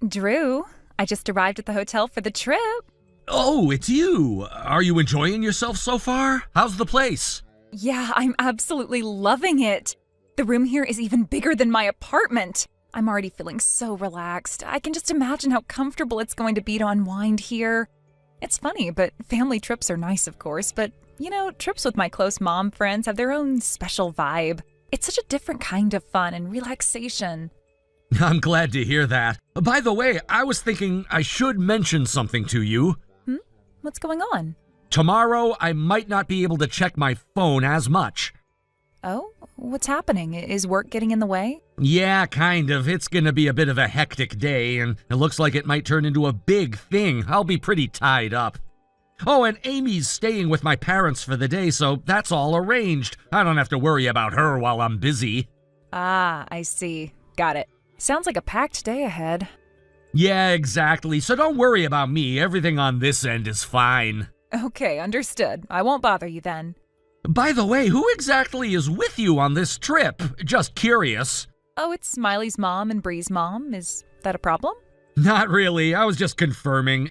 Drew, I just arrived at the hotel for the trip. Oh, it's you. Are you enjoying yourself so far? How's the place? Yeah, I'm absolutely loving it. The room here is even bigger than my apartment. I'm already feeling so relaxed. I can just imagine how comfortable it's going to be to unwind here. It's funny, but family trips are nice, of course, but, trips with my close mom friends have their own special vibe. It's such a different kind of fun and relaxation. I'm glad to hear that. By the way, I was thinking I should mention something to you. What's going on? Tomorrow, I might not be able to check my phone as much. Oh, what's happening? Is work getting in the way? Yeah, kind of. It's gonna be a bit of a hectic day, and it looks like it might turn into a big thing. I'll be pretty tied up. Oh, and Amy's staying with my parents for the day, so that's all arranged. I don't have to worry about her while I'm busy. Ah, I see. Got it. Sounds like a packed day ahead. Yeah, exactly. So don't worry about me. Everything on this end is fine. Okay, understood. I won't bother you then. By the way, who exactly is with you on this trip? Just curious. Oh, it's Smiley's mom and Bree's mom. Is that a problem? Not really. I was just confirming.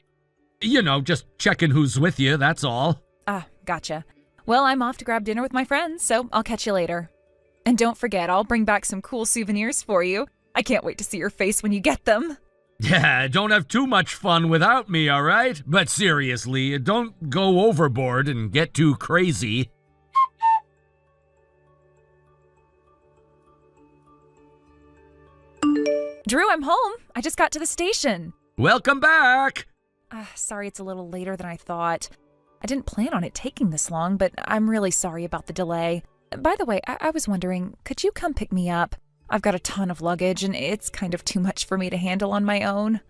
Just checking who's with you, that's all. Ah, gotcha. Well, I'm off to grab dinner with my friends, so I'll catch you later. And don't forget, I'll bring back some cool souvenirs for you. I can't wait to see your face when you get them. Yeah, don't have too much fun without me, all right? But seriously, don't go overboard and get too crazy. Drew, I'm home. I just got to the station. Welcome back! Sorry it's a little later than I thought. I didn't plan on it taking this long, but I'm really sorry about the delay. By the way, I was wondering, could you come pick me up? I've got a ton of luggage, and it's kind of too much for me to handle on my own.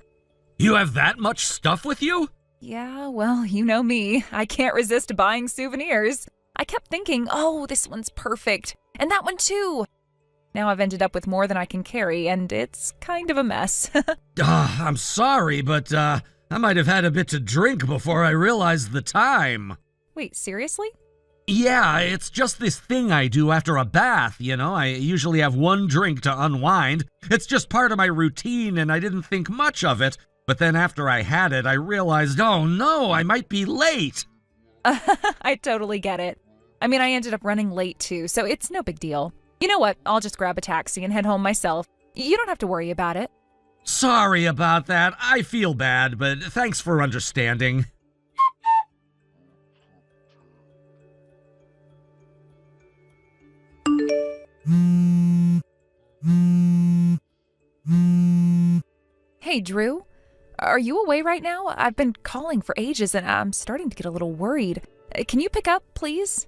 You have that much stuff with you? Yeah, well, you know me. I can't resist buying souvenirs. I kept thinking, oh, this one's perfect. And that one too. Now I've ended up with more than I can carry, and it's kind of a mess. I'm sorry, but I might have had a bit to drink before I realized the time. Wait, seriously? Yeah, it's just this thing I do after a bath, I usually have one drink to unwind. It's just part of my routine, and I didn't think much of it. But then after I had it, I realized, oh no, I might be late. I totally get it. I mean, I ended up running late too, so it's no big deal. You know what? I'll just grab a taxi and head home myself. You don't have to worry about it. Sorry about that. I feel bad, but thanks for understanding. Hey, Drew. Are you away right now? I've been calling for ages and I'm starting to get a little worried. Can you pick up, please?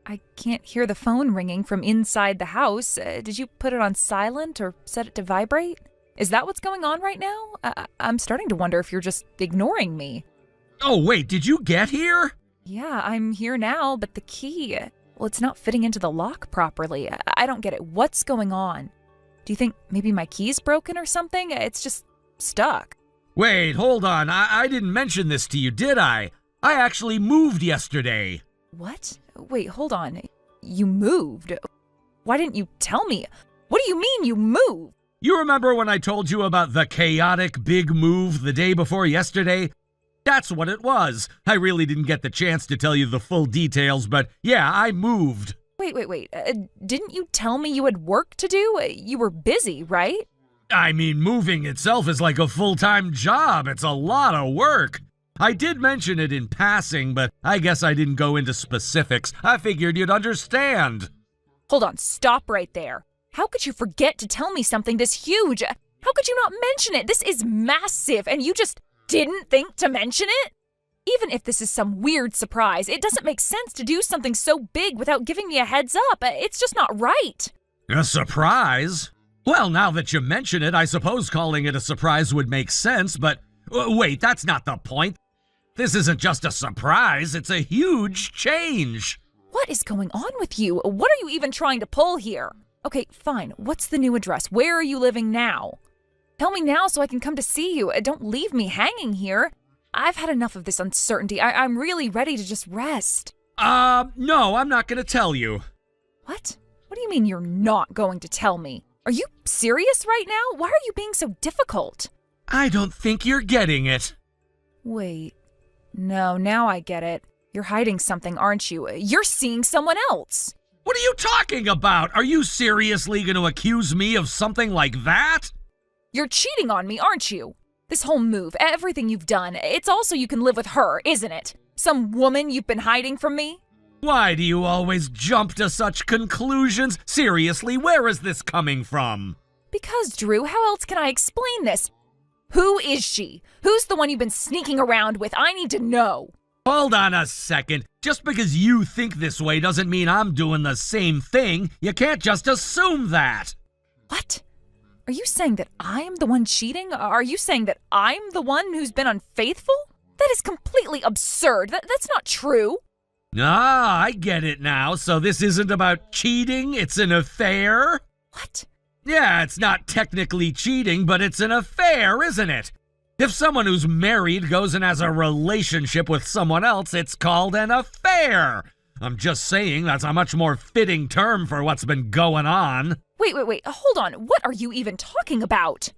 I can't hear the phone ringing from inside the house. Did you put it on silent or set it to vibrate? Is that what's going on right now? I'm starting to wonder if you're just ignoring me. Oh, wait, did you get here? Yeah, I'm here now, but the key, well, it's not fitting into the lock properly. I don't get it. What's going on? Do you think maybe my key's broken or something? It's just stuck. Wait, hold on. I didn't mention this to you, did I? I actually moved yesterday. What? Wait, hold on. You moved? Why didn't you tell me? What do you mean you moved? You remember when I told you about the chaotic big move the day before yesterday? That's what it was. I really didn't get the chance to tell you the full details, but yeah, I moved. Wait. Didn't you tell me you had work to do? You were busy, right? I mean, moving itself is like a full-time job. It's a lot of work. I did mention it in passing, but I guess I didn't go into specifics. I figured you'd understand. Hold on, stop right there. How could you forget to tell me something this huge? How could you not mention it? This is massive, and you just didn't think to mention it? Even if this is some weird surprise, it doesn't make sense to do something so big without giving me a heads up. It's just not right. A surprise? Well, now that you mention it, I suppose calling it a surprise would make sense, but wait, that's not the point. This isn't just a surprise, it's a huge change. What is going on with you? What are you even trying to pull here? Okay, fine. What's the new address? Where are you living now? Tell me now so I can come to see you. Don't leave me hanging here. I've had enough of this uncertainty. I'm really ready to just rest. No, I'm not gonna tell you. What? What do you mean you're not going to tell me? Are you serious right now? Why are you being so difficult? I don't think you're getting it. Wait. No, now I get it. You're hiding something, aren't you? You're seeing someone else. What are you talking about? Are you seriously going to accuse me of something like that? You're cheating on me, aren't you? This whole move, everything you've done, it's all so you can live with her, isn't it? Some woman you've been hiding from me? Why do you always jump to such conclusions? Seriously, where is this coming from? Because, Drew, how else can I explain this? Who is she? Who's the one you've been sneaking around with? I need to know. Hold on a second. Just because you think this way doesn't mean I'm doing the same thing. You can't just assume that. What? Are you saying that I'm the one cheating? Are you saying that I'm the one who's been unfaithful? That is completely absurd. That's not true. Ah, I get it now. So this isn't about cheating, it's an affair? What? Yeah, it's not technically cheating, but it's an affair, isn't it? If someone who's married goes and has a relationship with someone else, it's called an affair. I'm just saying that's a much more fitting term for what's been going on. Wait. Hold on. What are you even talking about?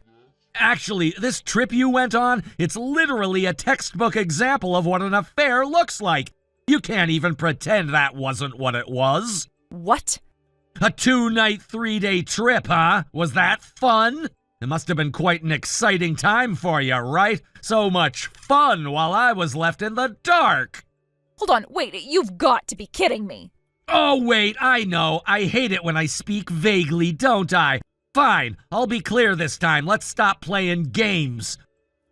Actually, this trip you went on, it's literally a textbook example of what an affair looks like. You can't even pretend that wasn't what it was. What? A 2-night, 3-day trip, huh? Was that fun? It must have been quite an exciting time for you, right? So much fun while I was left in the dark. Hold on, wait, you've got to be kidding me. Oh, wait, I know. I hate it when I speak vaguely, don't I? Fine, I'll be clear this time. Let's stop playing games.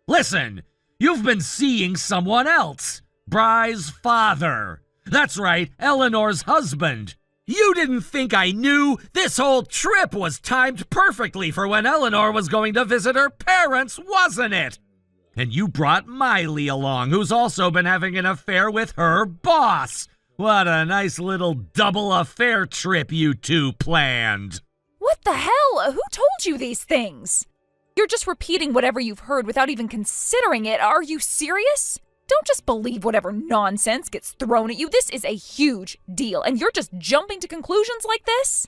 Listen, you've been seeing someone else. Bry's father. That's right, Eleanor's husband. You didn't think I knew? This whole trip was timed perfectly for when Eleanor was going to visit her parents, wasn't it? And you brought Miley along, who's also been having an affair with her boss. What a nice little double affair trip you two planned. What the hell? Who told you these things? You're just repeating whatever you've heard without even considering it. Are you serious? Don't just believe whatever nonsense gets thrown at you. This is a huge deal, and you're just jumping to conclusions like this?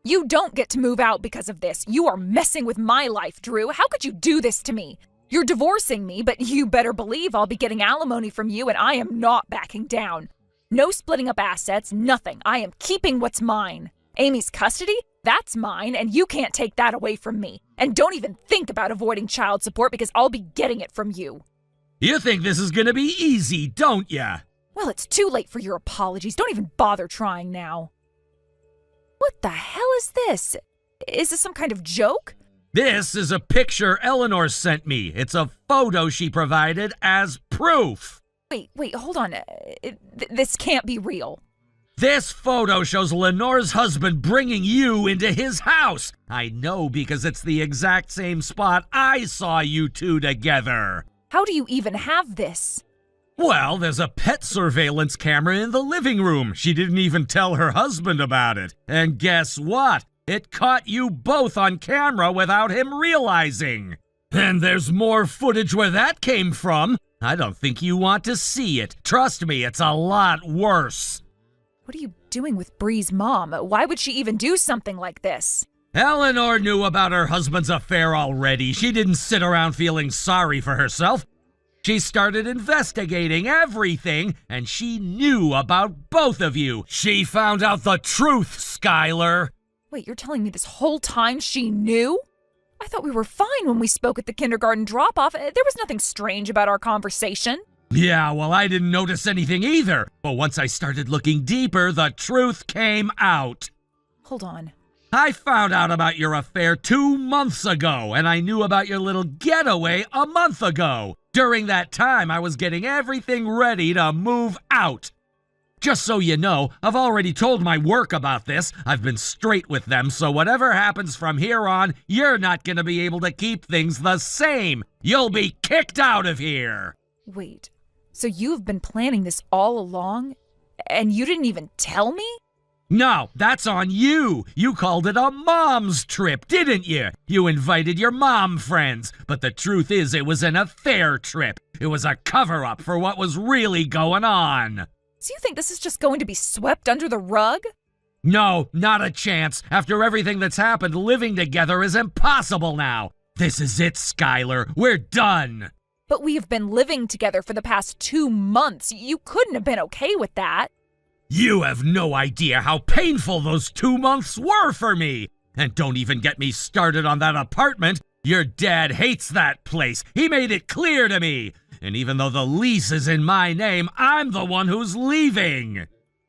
You don't get to move out because of this. You are messing with my life, Drew. How could you do this to me? You're divorcing me, but you better believe I'll be getting alimony from you, and I am not backing down. No splitting up assets, nothing. I am keeping what's mine. Amy's custody? That's mine, and you can't take that away from me. And don't even think about avoiding child support because I'll be getting it from you. You think this is gonna be easy, don't ya? Well, it's too late for your apologies. Don't even bother trying now. What the hell is this? Is this some kind of joke? This is a picture Eleanor sent me. It's a photo she provided as proof. Wait, hold on. This can't be real. This photo shows Lenore's husband bringing you into his house. I know because it's the exact same spot I saw you two together. How do you even have this? Well, there's a pet surveillance camera in the living room. She didn't even tell her husband about it. And guess what? It caught you both on camera without him realizing. And there's more footage where that came from. I don't think you want to see it. Trust me, it's a lot worse. What are you doing with Bree's mom? Why would she even do something like this? Eleanor knew about her husband's affair already. She didn't sit around feeling sorry for herself. She started investigating everything, and she knew about both of you. She found out the truth, Skylar. Wait, you're telling me this whole time she knew? I thought we were fine when we spoke at the kindergarten drop-off. There was nothing strange about our conversation. Yeah, well, I didn't notice anything either. But once I started looking deeper, the truth came out. Hold on. I found out about your affair 2 months ago, and I knew about your little getaway a month ago. During that time, I was getting everything ready to move out. Just so you know, I've already told my work about this. I've been straight with them, so whatever happens from here on, you're not going to be able to keep things the same. You'll be kicked out of here. Wait, so you've been planning this all along, and you didn't even tell me? No, that's on you. You called it a mom's trip, didn't you? You invited your mom friends, but the truth is it was an affair trip. It was a cover-up for what was really going on. So you think this is just going to be swept under the rug? No, not a chance. After everything that's happened, living together is impossible now. This is it, Skylar. We're done. But we have been living together for the past 2 months. You couldn't have been okay with that. You have no idea how painful those 2 months were for me. And don't even get me started on that apartment. Your dad hates that place. He made it clear to me. And even though the lease is in my name, I'm the one who's leaving.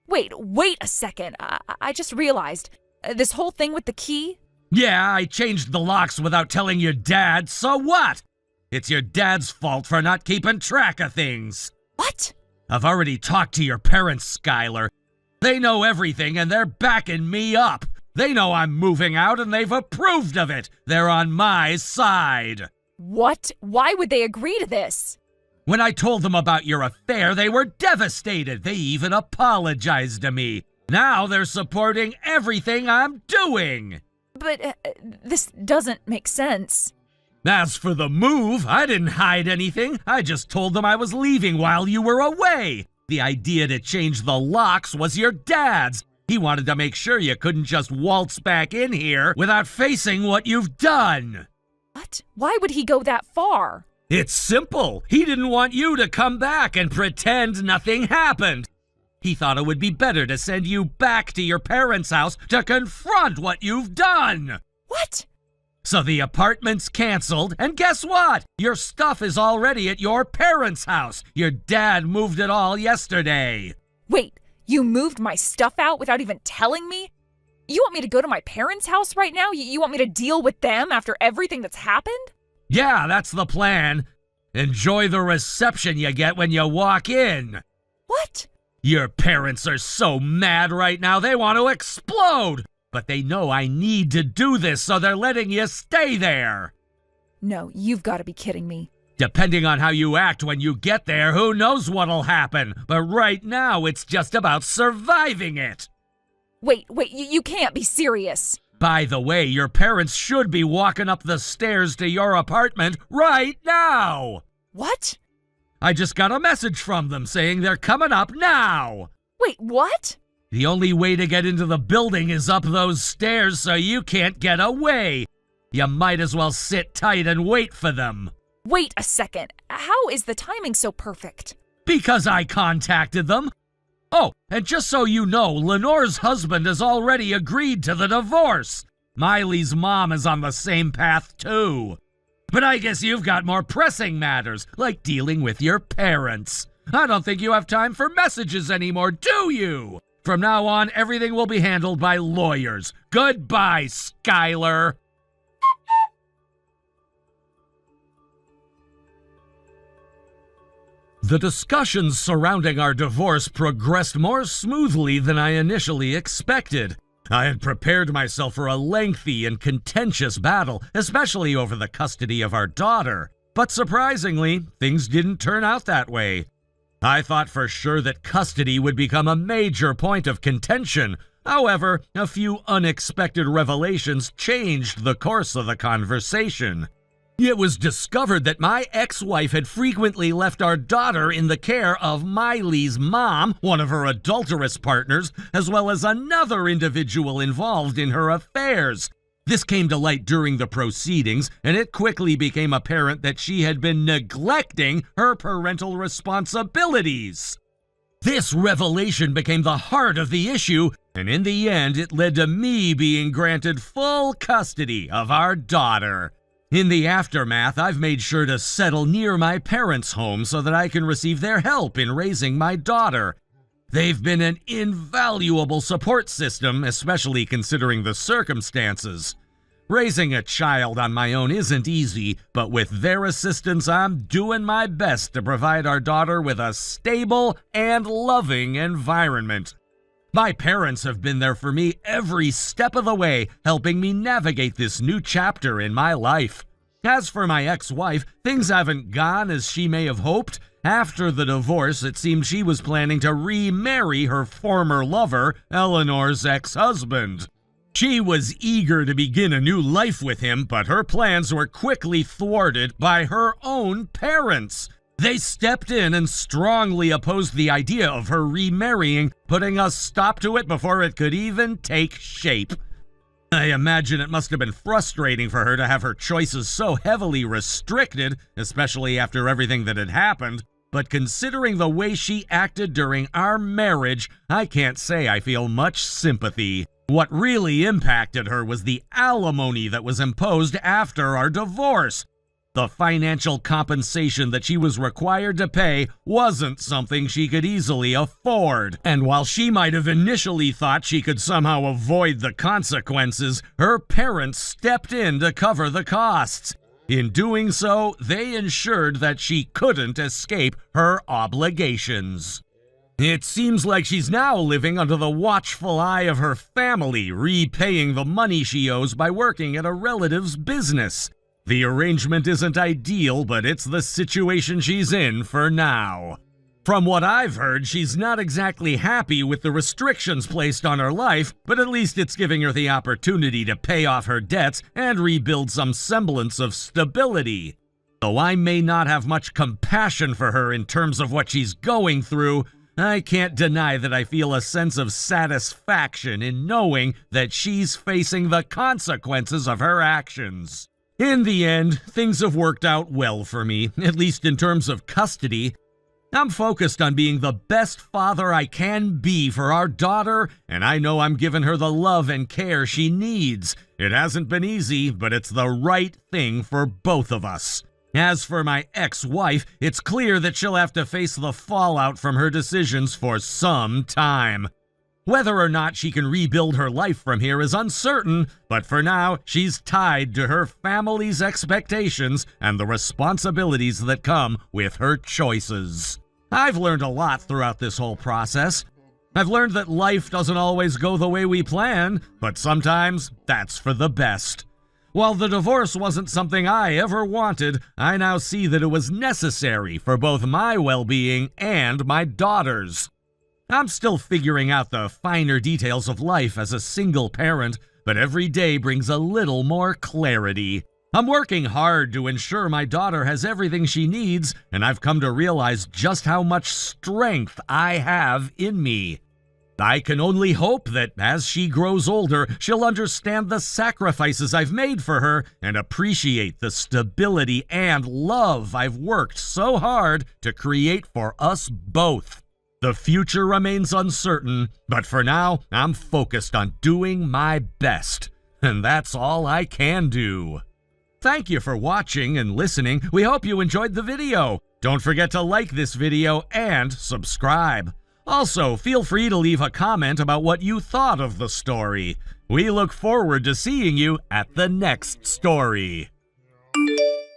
Wait a second. I just realized. This whole thing with the key? Yeah, I changed the locks without telling your dad, so what? It's your dad's fault for not keeping track of things. What? I've already talked to your parents, Skylar. They know everything and they're backing me up. They know I'm moving out and they've approved of it. They're on my side. What? Why would they agree to this? When I told them about your affair, they were devastated. They even apologized to me. Now they're supporting everything I'm doing. But this doesn't make sense. As for the move, I didn't hide anything. I just told them I was leaving while you were away. The idea to change the locks was your dad's. He wanted to make sure you couldn't just waltz back in here without facing what you've done. What? Why would he go that far? It's simple. He didn't want you to come back and pretend nothing happened. He thought it would be better to send you back to your parents' house to confront what you've done. What? So the apartment's canceled, and guess what? Your stuff is already at your parents' house. Your dad moved it all yesterday. Wait, you moved my stuff out without even telling me? You want me to go to my parents' house right now? You want me to deal with them after everything that's happened? Yeah, that's the plan. Enjoy the reception you get when you walk in. What? Your parents are so mad right now they want to explode. But they know I need to do this, so they're letting you stay there. No, you've got to be kidding me. Depending on how you act when you get there, who knows what'll happen. But right now, it's just about surviving it. Wait, you can't be serious. By the way, your parents should be walking up the stairs to your apartment right now. What? I just got a message from them saying they're coming up now. Wait, what? The only way to get into the building is up those stairs, so you can't get away. You might as well sit tight and wait for them. Wait a second. How is the timing so perfect? Because I contacted them. Oh, and just so you know, Lenore's husband has already agreed to the divorce. Miley's mom is on the same path, too. But I guess you've got more pressing matters, like dealing with your parents. I don't think you have time for messages anymore, do you? From now on, everything will be handled by lawyers. Goodbye, Skylar. The discussions surrounding our divorce progressed more smoothly than I initially expected. I had prepared myself for a lengthy and contentious battle, especially over the custody of our daughter. But surprisingly, things didn't turn out that way. I thought for sure that custody would become a major point of contention. However, a few unexpected revelations changed the course of the conversation. It was discovered that my ex-wife had frequently left our daughter in the care of Miley's mom, one of her adulterous partners, as well as another individual involved in her affairs. This came to light during the proceedings, and it quickly became apparent that she had been neglecting her parental responsibilities. This revelation became the heart of the issue, and in the end, it led to me being granted full custody of our daughter. In the aftermath, I've made sure to settle near my parents' home so that I can receive their help in raising my daughter. They've been an invaluable support system, especially considering the circumstances. Raising a child on my own isn't easy, but with their assistance, I'm doing my best to provide our daughter with a stable and loving environment. My parents have been there for me every step of the way, helping me navigate this new chapter in my life. As for my ex-wife, things haven't gone as she may have hoped. After the divorce, it seemed she was planning to remarry her former lover, Eleanor's ex-husband. She was eager to begin a new life with him, but her plans were quickly thwarted by her own parents. They stepped in and strongly opposed the idea of her remarrying, putting a stop to it before it could even take shape. I imagine it must have been frustrating for her to have her choices so heavily restricted, especially after everything that had happened, but considering the way she acted during our marriage, I can't say I feel much sympathy. What really impacted her was the alimony that was imposed after our divorce. The financial compensation that she was required to pay wasn't something she could easily afford. And while she might have initially thought she could somehow avoid the consequences, her parents stepped in to cover the costs. In doing so, they ensured that she couldn't escape her obligations. It seems like she's now living under the watchful eye of her family, repaying the money she owes by working at a relative's business. The arrangement isn't ideal, but it's the situation she's in for now. From what I've heard, she's not exactly happy with the restrictions placed on her life, but at least it's giving her the opportunity to pay off her debts and rebuild some semblance of stability. Though I may not have much compassion for her in terms of what she's going through, I can't deny that I feel a sense of satisfaction in knowing that she's facing the consequences of her actions. In the end, things have worked out well for me, at least in terms of custody. I'm focused on being the best father I can be for our daughter, and I know I'm giving her the love and care she needs. It hasn't been easy, but it's the right thing for both of us. As for my ex-wife, it's clear that she'll have to face the fallout from her decisions for some time. Whether or not she can rebuild her life from here is uncertain, but for now, she's tied to her family's expectations and the responsibilities that come with her choices. I've learned a lot throughout this whole process. I've learned that life doesn't always go the way we plan, but sometimes that's for the best. While the divorce wasn't something I ever wanted, I now see that it was necessary for both my well-being and my daughter's. I'm still figuring out the finer details of life as a single parent, but every day brings a little more clarity. I'm working hard to ensure my daughter has everything she needs, and I've come to realize just how much strength I have in me. I can only hope that as she grows older, she'll understand the sacrifices I've made for her and appreciate the stability and love I've worked so hard to create for us both. The future remains uncertain, but for now, I'm focused on doing my best. And that's all I can do. Thank you for watching and listening. We hope you enjoyed the video. Don't forget to like this video and subscribe. Also, feel free to leave a comment about what you thought of the story. We look forward to seeing you at the next story.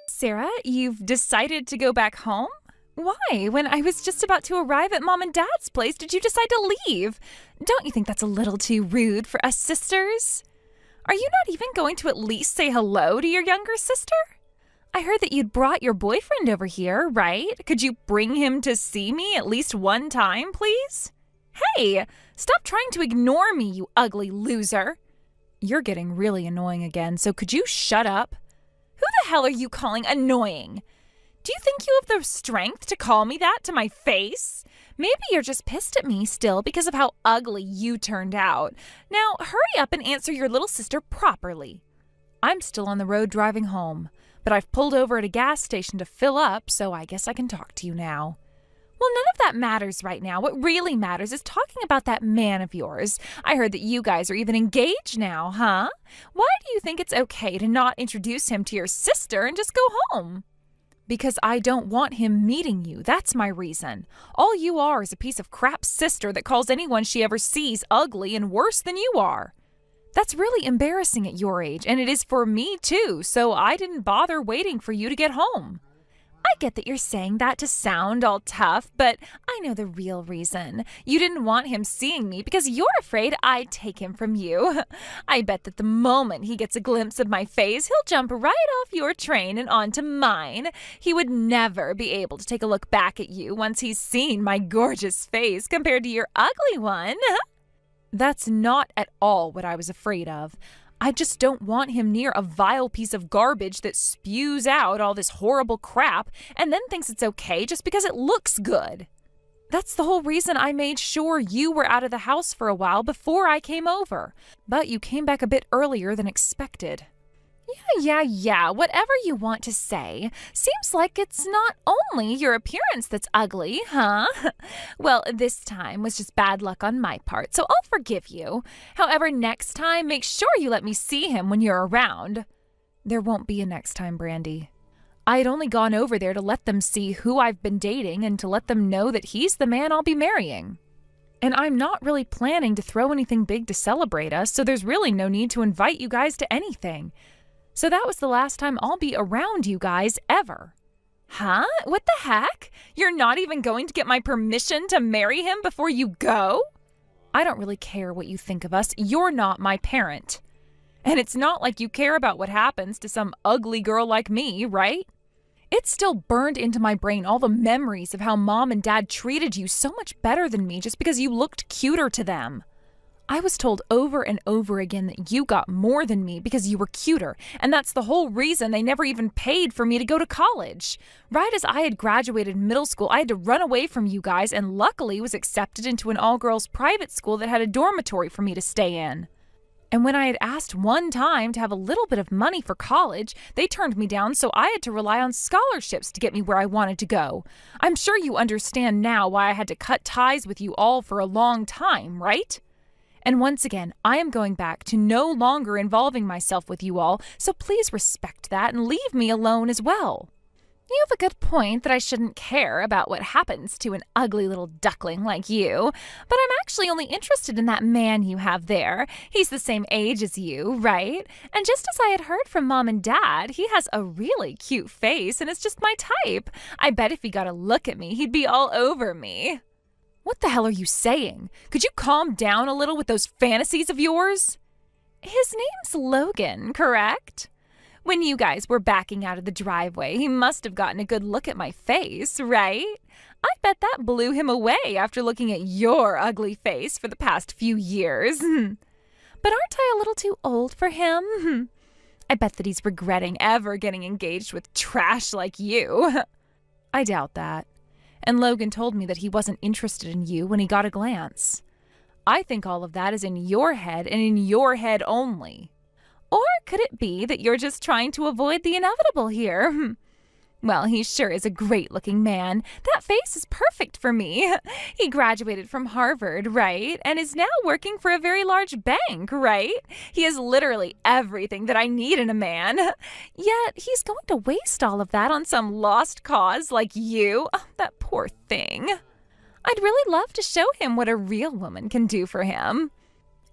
Sarah, you've decided to go back home? Why? When I was just about to arrive at Mom and Dad's place, did you decide to leave? Don't you think that's a little too rude for us sisters? Are you not even going to at least say hello to your younger sister? I heard that you'd brought your boyfriend over here, right? Could you bring him to see me at least one time, please? Hey, stop trying to ignore me, you ugly loser. You're getting really annoying again, so could you shut up? Who the hell are you calling annoying? Do you think you have the strength to call me that to my face? Maybe you're just pissed at me still because of how ugly you turned out. Now, hurry up and answer your little sister properly. I'm still on the road driving home, but I've pulled over at a gas station to fill up, so I guess I can talk to you now. Well, none of that matters right now. What really matters is talking about that man of yours. I heard that you guys are even engaged now, huh? Why do you think it's okay to not introduce him to your sister and just go home? Because I don't want him meeting you. That's my reason. All you are is a piece of crap sister that calls anyone she ever sees ugly and worse than you are. That's really embarrassing at your age, and it is for me too, so I didn't bother waiting for you to get home. I get that you're saying that to sound all tough, but I know the real reason. You didn't want him seeing me because you're afraid I'd take him from you. I bet that the moment he gets a glimpse of my face, he'll jump right off your train and onto mine. He would never be able to take a look back at you once he's seen my gorgeous face compared to your ugly one. That's not at all what I was afraid of. I just don't want him near a vile piece of garbage that spews out all this horrible crap and then thinks it's okay just because it looks good. That's the whole reason I made sure you were out of the house for a while before I came over. But you came back a bit earlier than expected. Yeah, whatever you want to say. Seems like it's not only your appearance that's ugly, huh? Well, this time was just bad luck on my part, so I'll forgive you. However, next time, make sure you let me see him when you're around. There won't be a next time, Brandy. I had only gone over there to let them see who I've been dating and to let them know that he's the man I'll be marrying. And I'm not really planning to throw anything big to celebrate us, so there's really no need to invite you guys to anything. So that was the last time I'll be around you guys ever. Huh? What the heck? You're not even going to get my permission to marry him before you go? I don't really care what you think of us. You're not my parent. And it's not like you care about what happens to some ugly girl like me, right? It's still burned into my brain all the memories of how Mom and Dad treated you so much better than me just because you looked cuter to them. I was told over and over again that you got more than me because you were cuter, and that's the whole reason they never even paid for me to go to college. Right as I had graduated middle school, I had to run away from you guys and luckily was accepted into an all-girls private school that had a dormitory for me to stay in. And when I had asked one time to have a little bit of money for college, they turned me down, so I had to rely on scholarships to get me where I wanted to go. I'm sure you understand now why I had to cut ties with you all for a long time, right? And once again, I am going back to no longer involving myself with you all, so please respect that and leave me alone as well. You have a good point that I shouldn't care about what happens to an ugly little duckling like you, but I'm actually only interested in that man you have there. He's the same age as you, right? And just as I had heard from Mom and Dad, he has a really cute face and is just my type. I bet if he got a look at me, he'd be all over me. What the hell are you saying? Could you calm down a little with those fantasies of yours? His name's Logan, correct? When you guys were backing out of the driveway, he must have gotten a good look at my face, right? I bet that blew him away after looking at your ugly face for the past few years. But aren't I a little too old for him? I bet that he's regretting ever getting engaged with trash like you. I doubt that. And Logan told me that he wasn't interested in you when he got a glance. I think all of that is in your head and in your head only. Or could it be that you're just trying to avoid the inevitable here? Well, he sure is a great-looking man. That face is perfect for me. He graduated from Harvard, right? And is now working for a very large bank, right? He has literally everything that I need in a man. Yet he's going to waste all of that on some lost cause like you. Oh, that poor thing. I'd really love to show him what a real woman can do for him.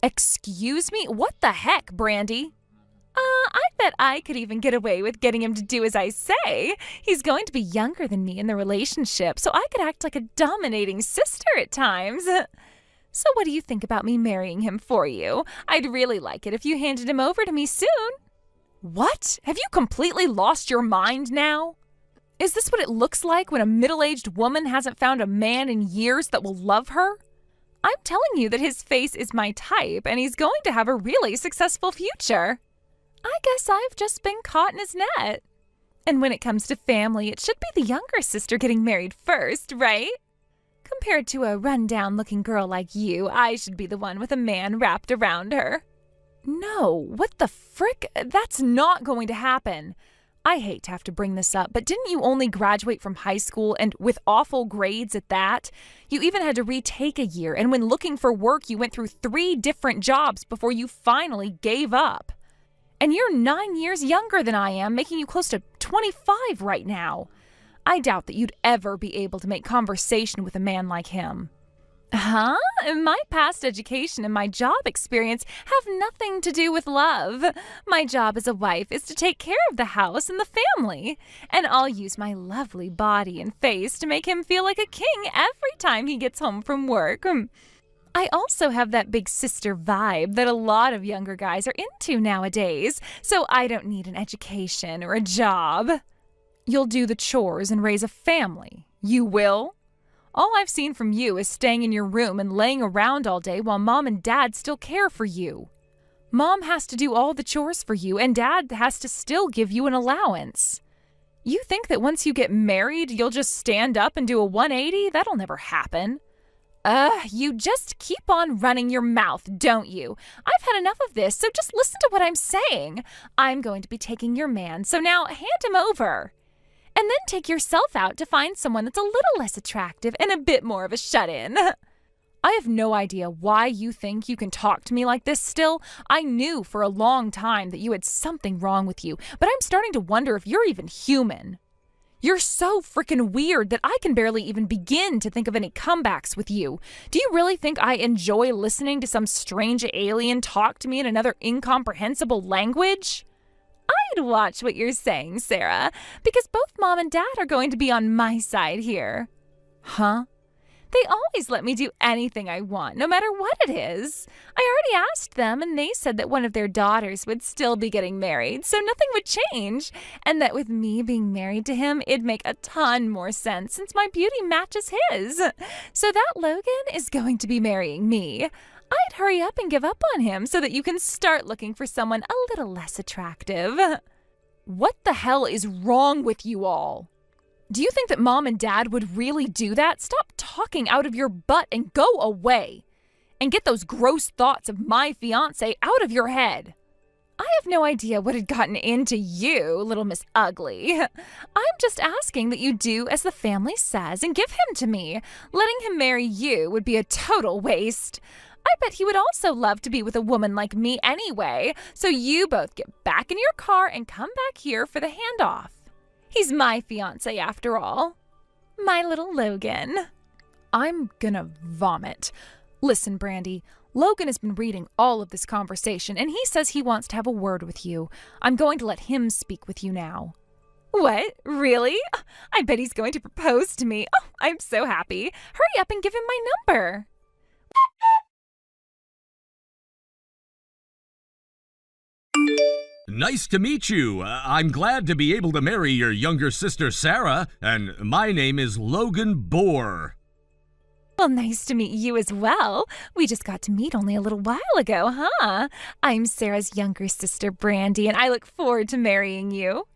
Excuse me? What the heck, Brandy? I bet I could even get away with getting him to do as I say. He's going to be younger than me in the relationship, so I could act like a dominating sister at times. So what do you think about me marrying him for you? I'd really like it if you handed him over to me soon. What? Have you completely lost your mind now? Is this what it looks like when a middle-aged woman hasn't found a man in years that will love her? I'm telling you that his face is my type, and he's going to have a really successful future. I guess I've just been caught in his net. And when it comes to family, it should be the younger sister getting married first, right? Compared to a run-down-looking girl like you, I should be the one with a man wrapped around her. No, what the frick? That's not going to happen. I hate to have to bring this up, but didn't you only graduate from high school and with awful grades at that? You even had to retake a year, and when looking for work, you went through 3 different jobs before you finally gave up. And you're 9 years younger than I am, making you close to 25 right now. I doubt that you'd ever be able to make conversation with a man like him. Huh? My past education and my job experience have nothing to do with love. My job as a wife is to take care of the house and the family. And I'll use my lovely body and face to make him feel like a king every time he gets home from work. I also have that big sister vibe that a lot of younger guys are into nowadays, so I don't need an education or a job. You'll do the chores and raise a family. You will? All I've seen from you is staying in your room and laying around all day while Mom and Dad still care for you. Mom has to do all the chores for you, and Dad has to still give you an allowance. You think that once you get married, you'll just stand up and do a 180? That'll never happen. You just keep on running your mouth, don't you? I've had enough of this, so just listen to what I'm saying. I'm going to be taking your man, so now hand him over. And then take yourself out to find someone that's a little less attractive and a bit more of a shut-in. I have no idea why you think you can talk to me like this still. I knew for a long time that you had something wrong with you, but I'm starting to wonder if you're even human. You're so freaking weird that I can barely even begin to think of any comebacks with you. Do you really think I enjoy listening to some strange alien talk to me in another incomprehensible language? I'd watch what you're saying, Sarah, because both Mom and Dad are going to be on my side here. Huh? They always let me do anything I want, no matter what it is. I already asked them, and they said that one of their daughters would still be getting married, so nothing would change, and that with me being married to him, it'd make a ton more sense since my beauty matches his. So that Logan is going to be marrying me. I'd hurry up and give up on him so that you can start looking for someone a little less attractive. What the hell is wrong with you all? Do you think that Mom and Dad would really do that? Stop talking out of your butt and go away. And get those gross thoughts of my fiancé out of your head. I have no idea what had gotten into you, little Miss Ugly. I'm just asking that you do as the family says and give him to me. Letting him marry you would be a total waste. I bet he would also love to be with a woman like me anyway. So you both get back in your car and come back here for the handoff. He's my fiancé after all. My little Logan. I'm gonna vomit. Listen, Brandy, Logan has been reading all of this conversation, and he says he wants to have a word with you. I'm going to let him speak with you now. What? Really? I bet he's going to propose to me. Oh, I'm so happy. Hurry up and give him my number. Nice to meet you. I'm glad to be able to marry your younger sister, Sarah, and my name is Logan Bohr. Well, nice to meet you as well. We just got to meet only a little while ago, huh? I'm Sarah's younger sister, Brandy, and I look forward to marrying you.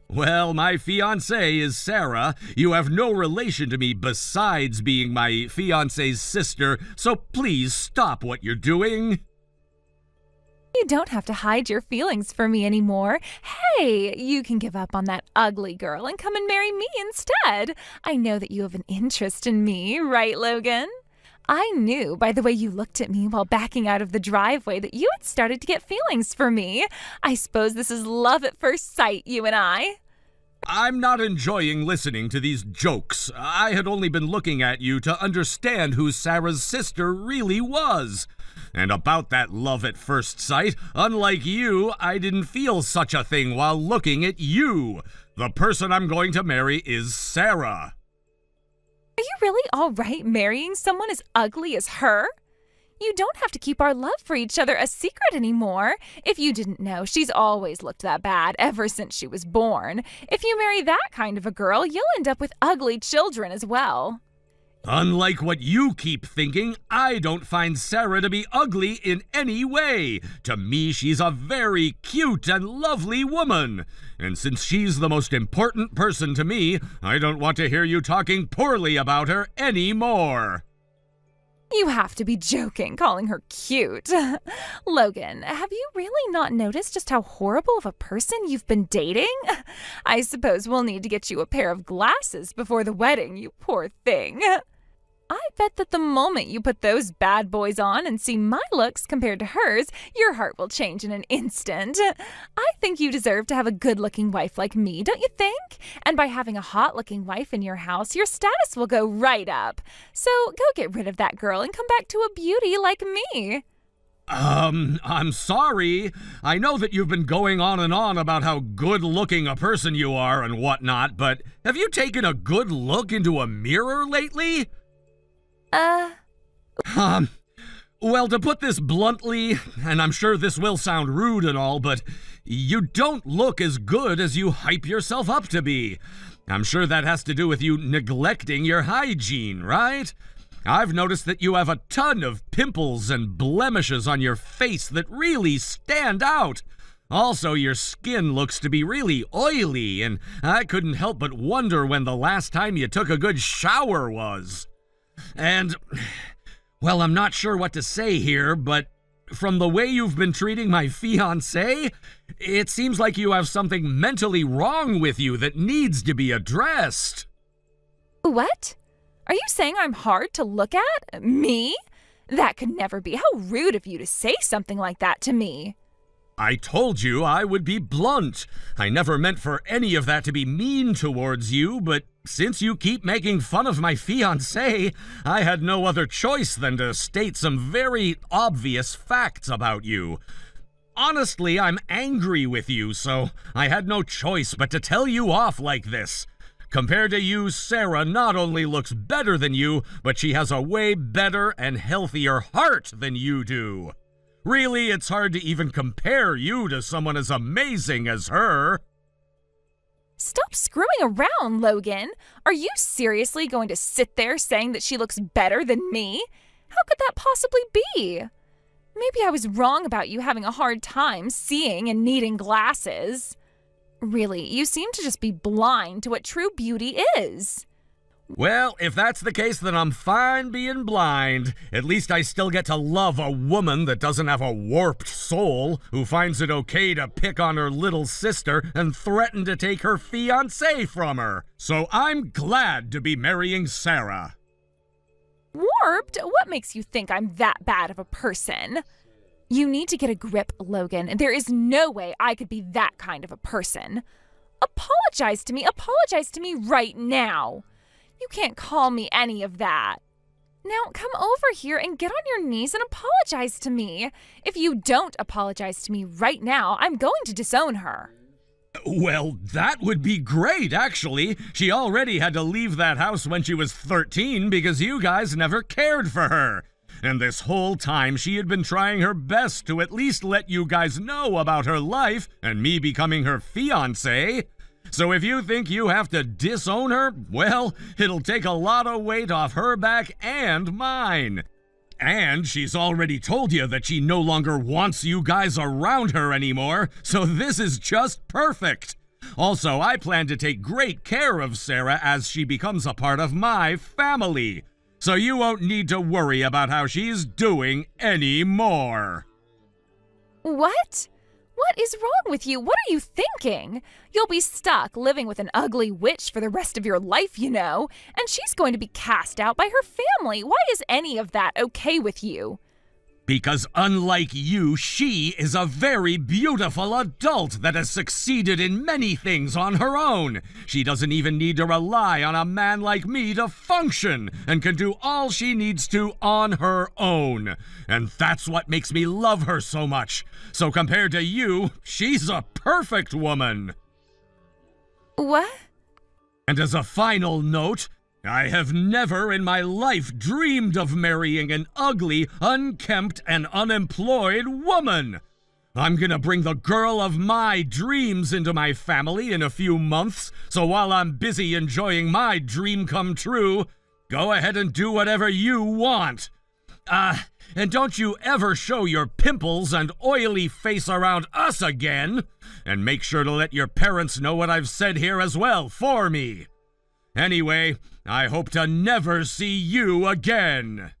Well, my fiancée is Sarah. You have no relation to me besides being my fiancé's sister, so please stop what you're doing. You don't have to hide your feelings for me anymore. Hey, you can give up on that ugly girl and come and marry me instead. I know that you have an interest in me, right, Logan? I knew by the way you looked at me while backing out of the driveway that you had started to get feelings for me. I suppose this is love at first sight, you and I. I'm not enjoying listening to these jokes. I had only been looking at you to understand who Sarah's sister really was. And about that love at first sight, unlike you, I didn't feel such a thing while looking at you. The person I'm going to marry is Sarah. Are you really all right marrying someone as ugly as her? You don't have to keep our love for each other a secret anymore. If you didn't know, she's always looked that bad ever since she was born. If you marry that kind of a girl, you'll end up with ugly children as well. Unlike what you keep thinking, I don't find Sarah to be ugly in any way. To me, she's a very cute and lovely woman. And since she's the most important person to me, I don't want to hear you talking poorly about her anymore. You have to be joking, calling her cute. Logan, have you really not noticed just how horrible of a person you've been dating? I suppose we'll need to get you a pair of glasses before the wedding, you poor thing. I bet that the moment you put those bad boys on and see my looks compared to hers, your heart will change in an instant. I think you deserve to have a good-looking wife like me, don't you think? And by having a hot-looking wife in your house, your status will go right up. So go get rid of that girl and come back to a beauty like me. I'm sorry. I know that you've been going on and on about how good-looking a person you are and whatnot, but have you taken a good look into a mirror lately? Well, to put this bluntly, and I'm sure this will sound rude and all, but you don't look as good as you hype yourself up to be. I'm sure that has to do with you neglecting your hygiene, right? I've noticed that you have a ton of pimples and blemishes on your face that really stand out. Also, your skin looks to be really oily, and I couldn't help but wonder when the last time you took a good shower was. And, well, I'm not sure what to say here, but from the way you've been treating my fiancé, it seems like you have something mentally wrong with you that needs to be addressed. What? Are you saying I'm hard to look at? Me? That could never be. How rude of you to say something like that to me. I told you I would be blunt. I never meant for any of that to be mean towards you, but since you keep making fun of my fiancé, I had no other choice than to state some very obvious facts about you. Honestly, I'm angry with you, so I had no choice but to tell you off like this. Compared to you, Sarah not only looks better than you, but she has a way better and healthier heart than you do. Really, it's hard to even compare you to someone as amazing as her. Stop screwing around, Logan. Are you seriously going to sit there saying that she looks better than me? How could that possibly be? Maybe I was wrong about you having a hard time seeing and needing glasses. Really, you seem to just be blind to what true beauty is. Well, if that's the case, then I'm fine being blind. At least I still get to love a woman that doesn't have a warped soul, who finds it okay to pick on her little sister and threaten to take her fiancé from her. So I'm glad to be marrying Sarah. Warped? What makes you think I'm that bad of a person? You need to get a grip, Logan. There is no way I could be that kind of a person. Apologize to me. Apologize to me right now. You can't call me any of that. Now come over here and get on your knees and apologize to me. If you don't apologize to me right now, I'm going to disown her. Well, that would be great, actually. She already had to leave that house when she was 13 because you guys never cared for her. And this whole time she had been trying her best to at least let you guys know about her life and me becoming her fiancé. So if you think you have to disown her, well, it'll take a lot of weight off her back and mine. And she's already told you that she no longer wants you guys around her anymore, so this is just perfect. Also, I plan to take great care of Sarah as she becomes a part of my family. So you won't need to worry about how she's doing anymore. What? What is wrong with you? What are you thinking? You'll be stuck living with an ugly witch for the rest of your life, you know, and she's going to be cast out by her family. Why is any of that okay with you? Because unlike you, she is a very beautiful adult that has succeeded in many things on her own. She doesn't even need to rely on a man like me to function and can do all she needs to on her own. And that's what makes me love her so much. So compared to you, she's a perfect woman. What? And as a final note, I have never in my life dreamed of marrying an ugly, unkempt, and unemployed woman. I'm gonna bring the girl of my dreams into my family in a few months, so while I'm busy enjoying my dream come true, go ahead and do whatever you want. And don't you ever show your pimples and oily face around us again. And make sure to let your parents know what I've said here as well for me. Anyway, I hope to never see you again.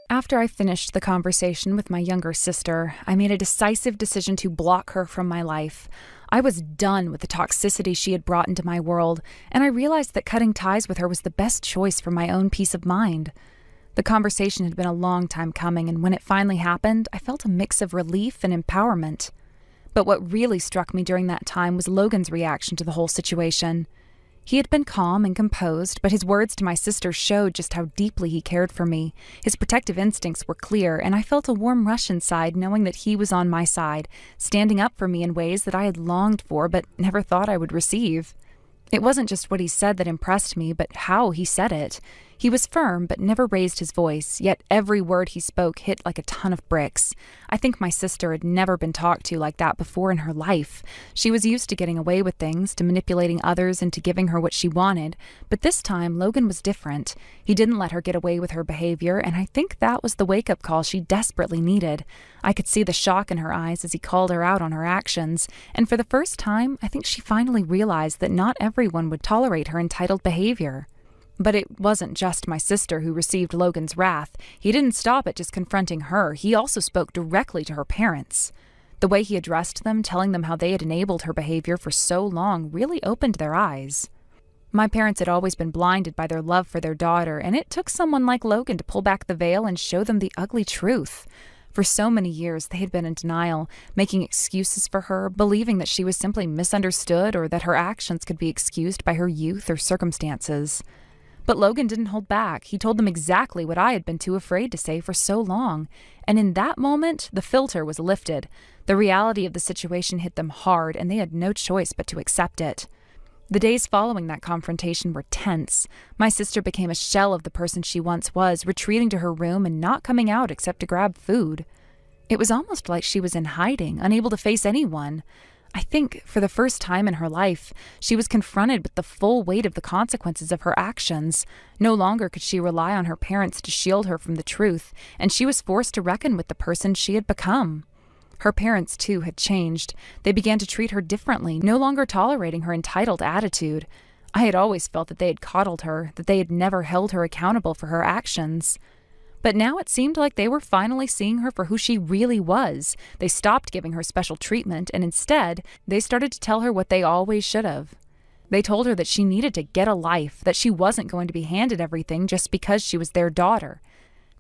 After I finished the conversation with my younger sister, I made a decisive decision to block her from my life. I was done with the toxicity she had brought into my world, and I realized that cutting ties with her was the best choice for my own peace of mind. The conversation had been a long time coming, and when it finally happened, I felt a mix of relief and empowerment. But what really struck me during that time was Logan's reaction to the whole situation. He had been calm and composed, but his words to my sister showed just how deeply he cared for me. His protective instincts were clear, and I felt a warm rush inside knowing that he was on my side, standing up for me in ways that I had longed for but never thought I would receive. It wasn't just what he said that impressed me, but how he said it. He was firm but never raised his voice, yet every word he spoke hit like a ton of bricks. I think my sister had never been talked to like that before in her life. She was used to getting away with things, to manipulating others into giving her what she wanted, but this time Logan was different. He didn't let her get away with her behavior, and I think that was the wake-up call she desperately needed. I could see the shock in her eyes as he called her out on her actions, and for the first time, I think she finally realized that not everyone would tolerate her entitled behavior. But it wasn't just my sister who received Logan's wrath. He didn't stop at just confronting her. He also spoke directly to her parents. The way he addressed them, telling them how they had enabled her behavior for so long, really opened their eyes. My parents had always been blinded by their love for their daughter, and it took someone like Logan to pull back the veil and show them the ugly truth. For so many years, they had been in denial, making excuses for her, believing that she was simply misunderstood or that her actions could be excused by her youth or circumstances. But Logan didn't hold back. He told them exactly what I had been too afraid to say for so long. And in that moment, the filter was lifted. The reality of the situation hit them hard, and they had no choice but to accept it. The days following that confrontation were tense. My sister became a shell of the person she once was, retreating to her room and not coming out except to grab food. It was almost like she was in hiding, unable to face anyone. I think, for the first time in her life, she was confronted with the full weight of the consequences of her actions. No longer could she rely on her parents to shield her from the truth, and she was forced to reckon with the person she had become. Her parents, too, had changed. They began to treat her differently, no longer tolerating her entitled attitude. I had always felt that they had coddled her, that they had never held her accountable for her actions. But now it seemed like they were finally seeing her for who she really was. They stopped giving her special treatment, and instead, they started to tell her what they always should have. They told her that she needed to get a life, that she wasn't going to be handed everything just because she was their daughter.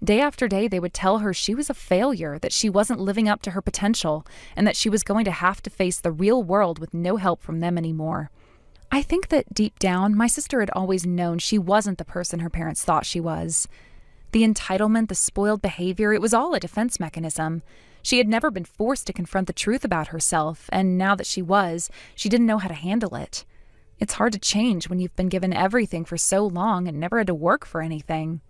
Day after day, they would tell her she was a failure, that she wasn't living up to her potential, and that she was going to have to face the real world with no help from them anymore. I think that deep down, my sister had always known she wasn't the person her parents thought she was. The entitlement, the spoiled behavior, it was all a defense mechanism. She had never been forced to confront the truth about herself, and now that she was, she didn't know how to handle it. It's hard to change when you've been given everything for so long and never had to work for anything.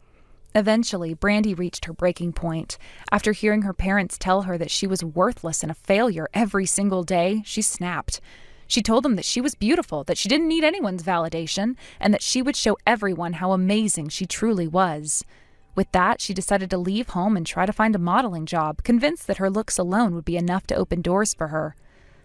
Eventually, Brandy reached her breaking point. After hearing her parents tell her that she was worthless and a failure every single day, she snapped. She told them that she was beautiful, that she didn't need anyone's validation, and that she would show everyone how amazing she truly was. With that, she decided to leave home and try to find a modeling job, convinced that her looks alone would be enough to open doors for her.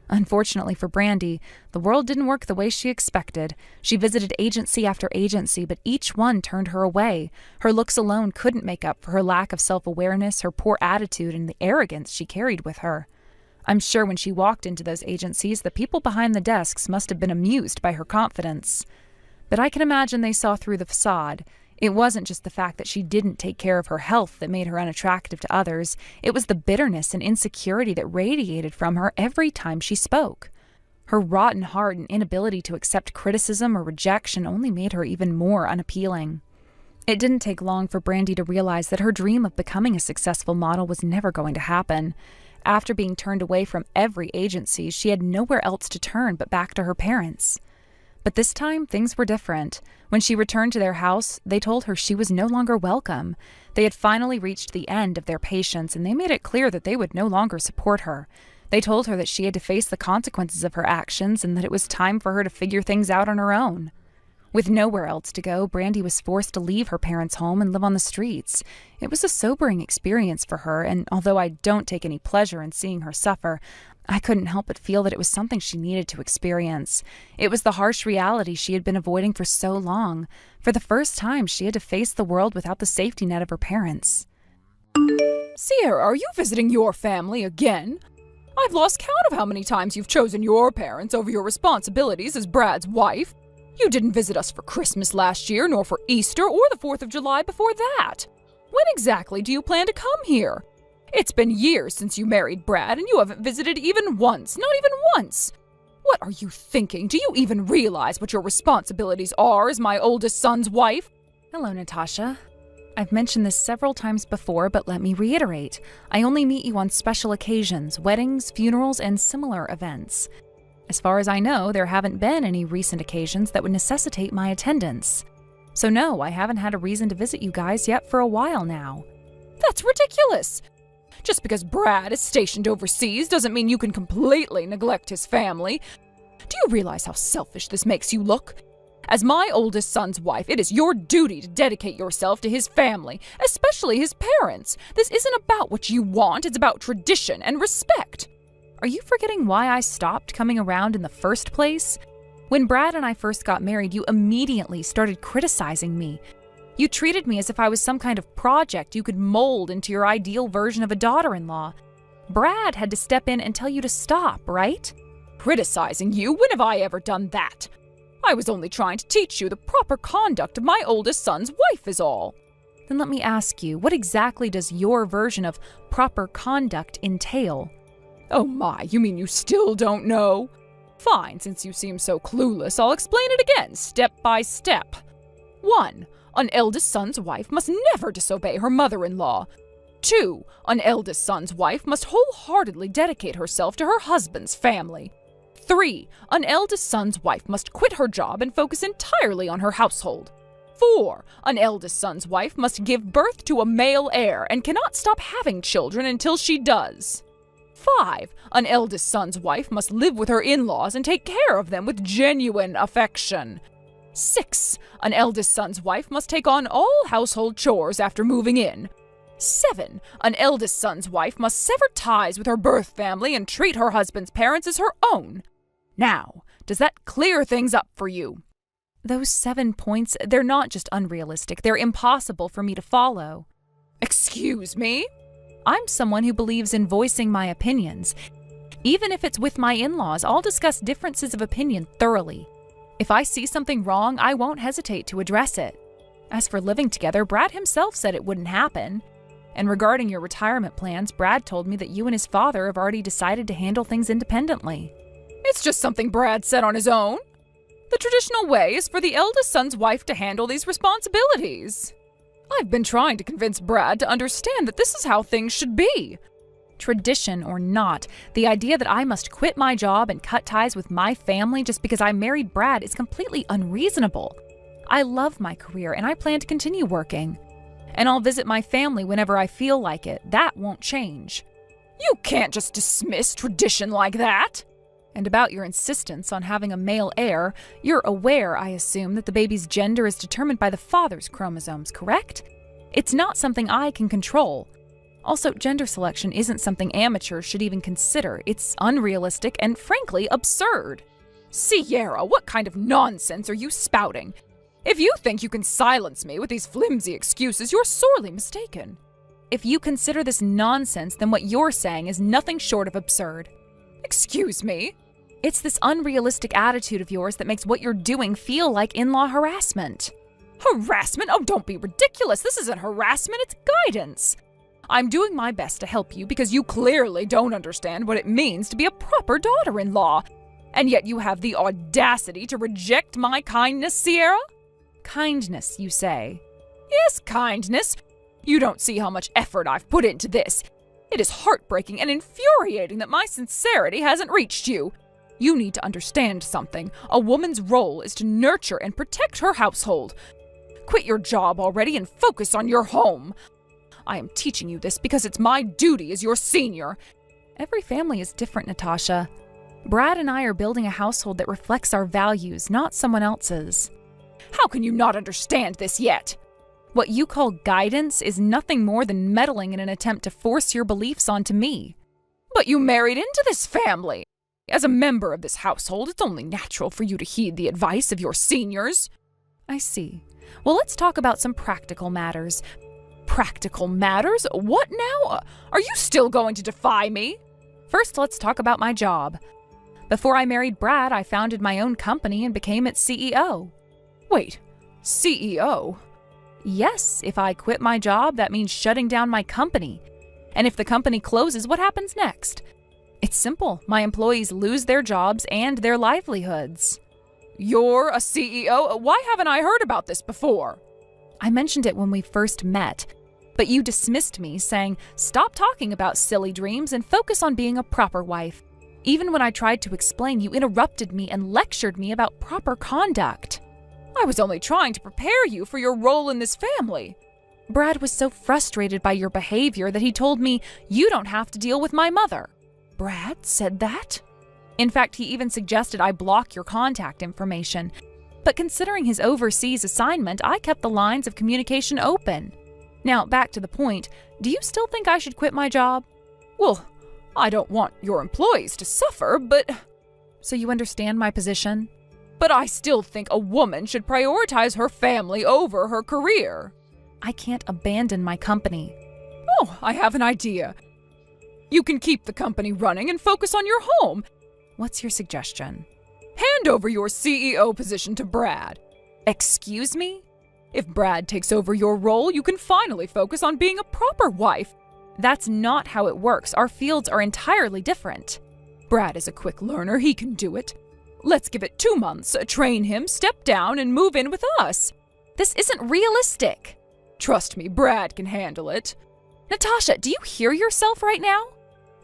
Unfortunately for Brandy, the world didn't work the way she expected. She visited agency after agency, but each one turned her away. Her looks alone couldn't make up for her lack of self-awareness, her poor attitude, and the arrogance she carried with her. I'm sure when she walked into those agencies, the people behind the desks must have been amused by her confidence. But I can imagine they saw through the facade. It wasn't just the fact that she didn't take care of her health that made her unattractive to others. It was the bitterness and insecurity that radiated from her every time she spoke. Her rotten heart and inability to accept criticism or rejection only made her even more unappealing. It didn't take long for Brandy to realize that her dream of becoming a successful model was never going to happen. After being turned away from every agency, she had nowhere else to turn but back to her parents. But this time, things were different. When she returned to their house, they told her she was no longer welcome. They had finally reached the end of their patience, and they made it clear that they would no longer support her. They told her that she had to face the consequences of her actions and that it was time for her to figure things out on her own. With nowhere else to go, Brandy was forced to leave her parents' home and live on the streets. It was a sobering experience for her, and although I don't take any pleasure in seeing her suffer, I couldn't help but feel that it was something she needed to experience. It was the harsh reality she had been avoiding for so long. For the first time, she had to face the world without the safety net of her parents. Sierra, are you visiting your family again? I've lost count of how many times you've chosen your parents over your responsibilities as Brad's wife. You didn't visit us for Christmas last year, nor for Easter or the 4th of July before that. When exactly do you plan to come here? It's been years since you married Brad, and you haven't visited even once, not even once. What are you thinking? Do you even realize what your responsibilities are as my oldest son's wife? Hello, Natasha. I've mentioned this several times before, but let me reiterate. I only meet you on special occasions, weddings, funerals, and similar events. As far as I know, there haven't been any recent occasions that would necessitate my attendance. So no, I haven't had a reason to visit you guys yet for a while now. That's ridiculous! Just because Brad is stationed overseas doesn't mean you can completely neglect his family. Do you realize how selfish this makes you look? As my oldest son's wife, it is your duty to dedicate yourself to his family, especially his parents. This isn't about what you want, it's about tradition and respect. Are you forgetting why I stopped coming around in the first place? When Brad and I first got married, you immediately started criticizing me. You treated me as if I was some kind of project you could mold into your ideal version of a daughter-in-law. Brad had to step in and tell you to stop, right? Criticizing you? When have I ever done that? I was only trying to teach you the proper conduct of my oldest son's wife is all. Then let me ask you, what exactly does your version of proper conduct entail? Oh my, you mean you still don't know? Fine, since you seem so clueless, I'll explain it again, step by step. 1. An eldest son's wife must never disobey her mother-in-law. 2. An eldest son's wife must wholeheartedly dedicate herself to her husband's family. 3. An eldest son's wife must quit her job and focus entirely on her household. 4. An eldest son's wife must give birth to a male heir and cannot stop having children until she does. 5. An eldest son's wife must live with her in-laws and take care of them with genuine affection. 6. An eldest son's wife must take on all household chores after moving in. 7. An eldest son's wife must sever ties with her birth family and treat her husband's parents as her own. Now, does that clear things up for you? Those 7 points, they're not just unrealistic, they're impossible for me to follow. Excuse me? I'm someone who believes in voicing my opinions. Even if it's with my in-laws, I'll discuss differences of opinion thoroughly. If I see something wrong, I won't hesitate to address it. As for living together, Brad himself said it wouldn't happen. And regarding your retirement plans, Brad told me that you and his father have already decided to handle things independently. It's just something Brad said on his own. The traditional way is for the eldest son's wife to handle these responsibilities. I've been trying to convince Brad to understand that this is how things should be. Tradition or not, the idea that I must quit my job and cut ties with my family just because I married Brad is completely unreasonable. I love my career and I plan to continue working. And I'll visit my family whenever I feel like it. That won't change. You can't just dismiss tradition like that. And about your insistence on having a male heir, you're aware, I assume, that the baby's gender is determined by the father's chromosomes, correct? It's not something I can control. Also, gender selection isn't something amateurs should even consider. It's unrealistic and, frankly, absurd. Sierra, what kind of nonsense are you spouting? If you think you can silence me with these flimsy excuses, you're sorely mistaken. If you consider this nonsense, then what you're saying is nothing short of absurd. Excuse me? It's this unrealistic attitude of yours that makes what you're doing feel like in-law harassment. Harassment? Oh, don't be ridiculous. This isn't harassment, it's guidance. I'm doing my best to help you because you clearly don't understand what it means to be a proper daughter-in-law. And yet you have the audacity to reject my kindness, Sierra? Kindness, you say? Yes, kindness. You don't see how much effort I've put into this. It is heartbreaking and infuriating that my sincerity hasn't reached you. You need to understand something. A woman's role is to nurture and protect her household. Quit your job already and focus on your home. I am teaching you this because it's my duty as your senior. Every family is different, Natasha. Brad and I are building a household that reflects our values, not someone else's. How can you not understand this yet? What you call guidance is nothing more than meddling in an attempt to force your beliefs onto me. But you married into this family. As a member of this household, it's only natural for you to heed the advice of your seniors. I see. Well, let's talk about some practical matters. Practical matters? What now? Are you still going to defy me? First, let's talk about my job. Before I married Brad, I founded my own company and became its CEO. Wait, CEO? Yes, if I quit my job, that means shutting down my company. And if the company closes, what happens next? It's simple. My employees lose their jobs and their livelihoods. You're a CEO? Why haven't I heard about this before? I mentioned it when we first met, but you dismissed me, saying, "Stop talking about silly dreams and focus on being a proper wife." Even when I tried to explain, you interrupted me and lectured me about proper conduct. I was only trying to prepare you for your role in this family. Brad was so frustrated by your behavior that he told me you don't have to deal with my mother. Brad said that? In fact, he even suggested I block your contact information. But considering his overseas assignment, I kept the lines of communication open. Now, back to the point, do you still think I should quit my job? Well, I don't want your employees to suffer, but... So you understand my position? But I still think a woman should prioritize her family over her career. I can't abandon my company. Oh, I have an idea. You can keep the company running and focus on your home. What's your suggestion? Hand over your CEO position to Brad. Excuse me? If Brad takes over your role, you can finally focus on being a proper wife. That's not how it works. Our fields are entirely different. Brad is a quick learner. He can do it. Let's give it 2 months, train him, step down, and move in with us. This isn't realistic. Trust me, Brad can handle it. Natasha, do you hear yourself right now?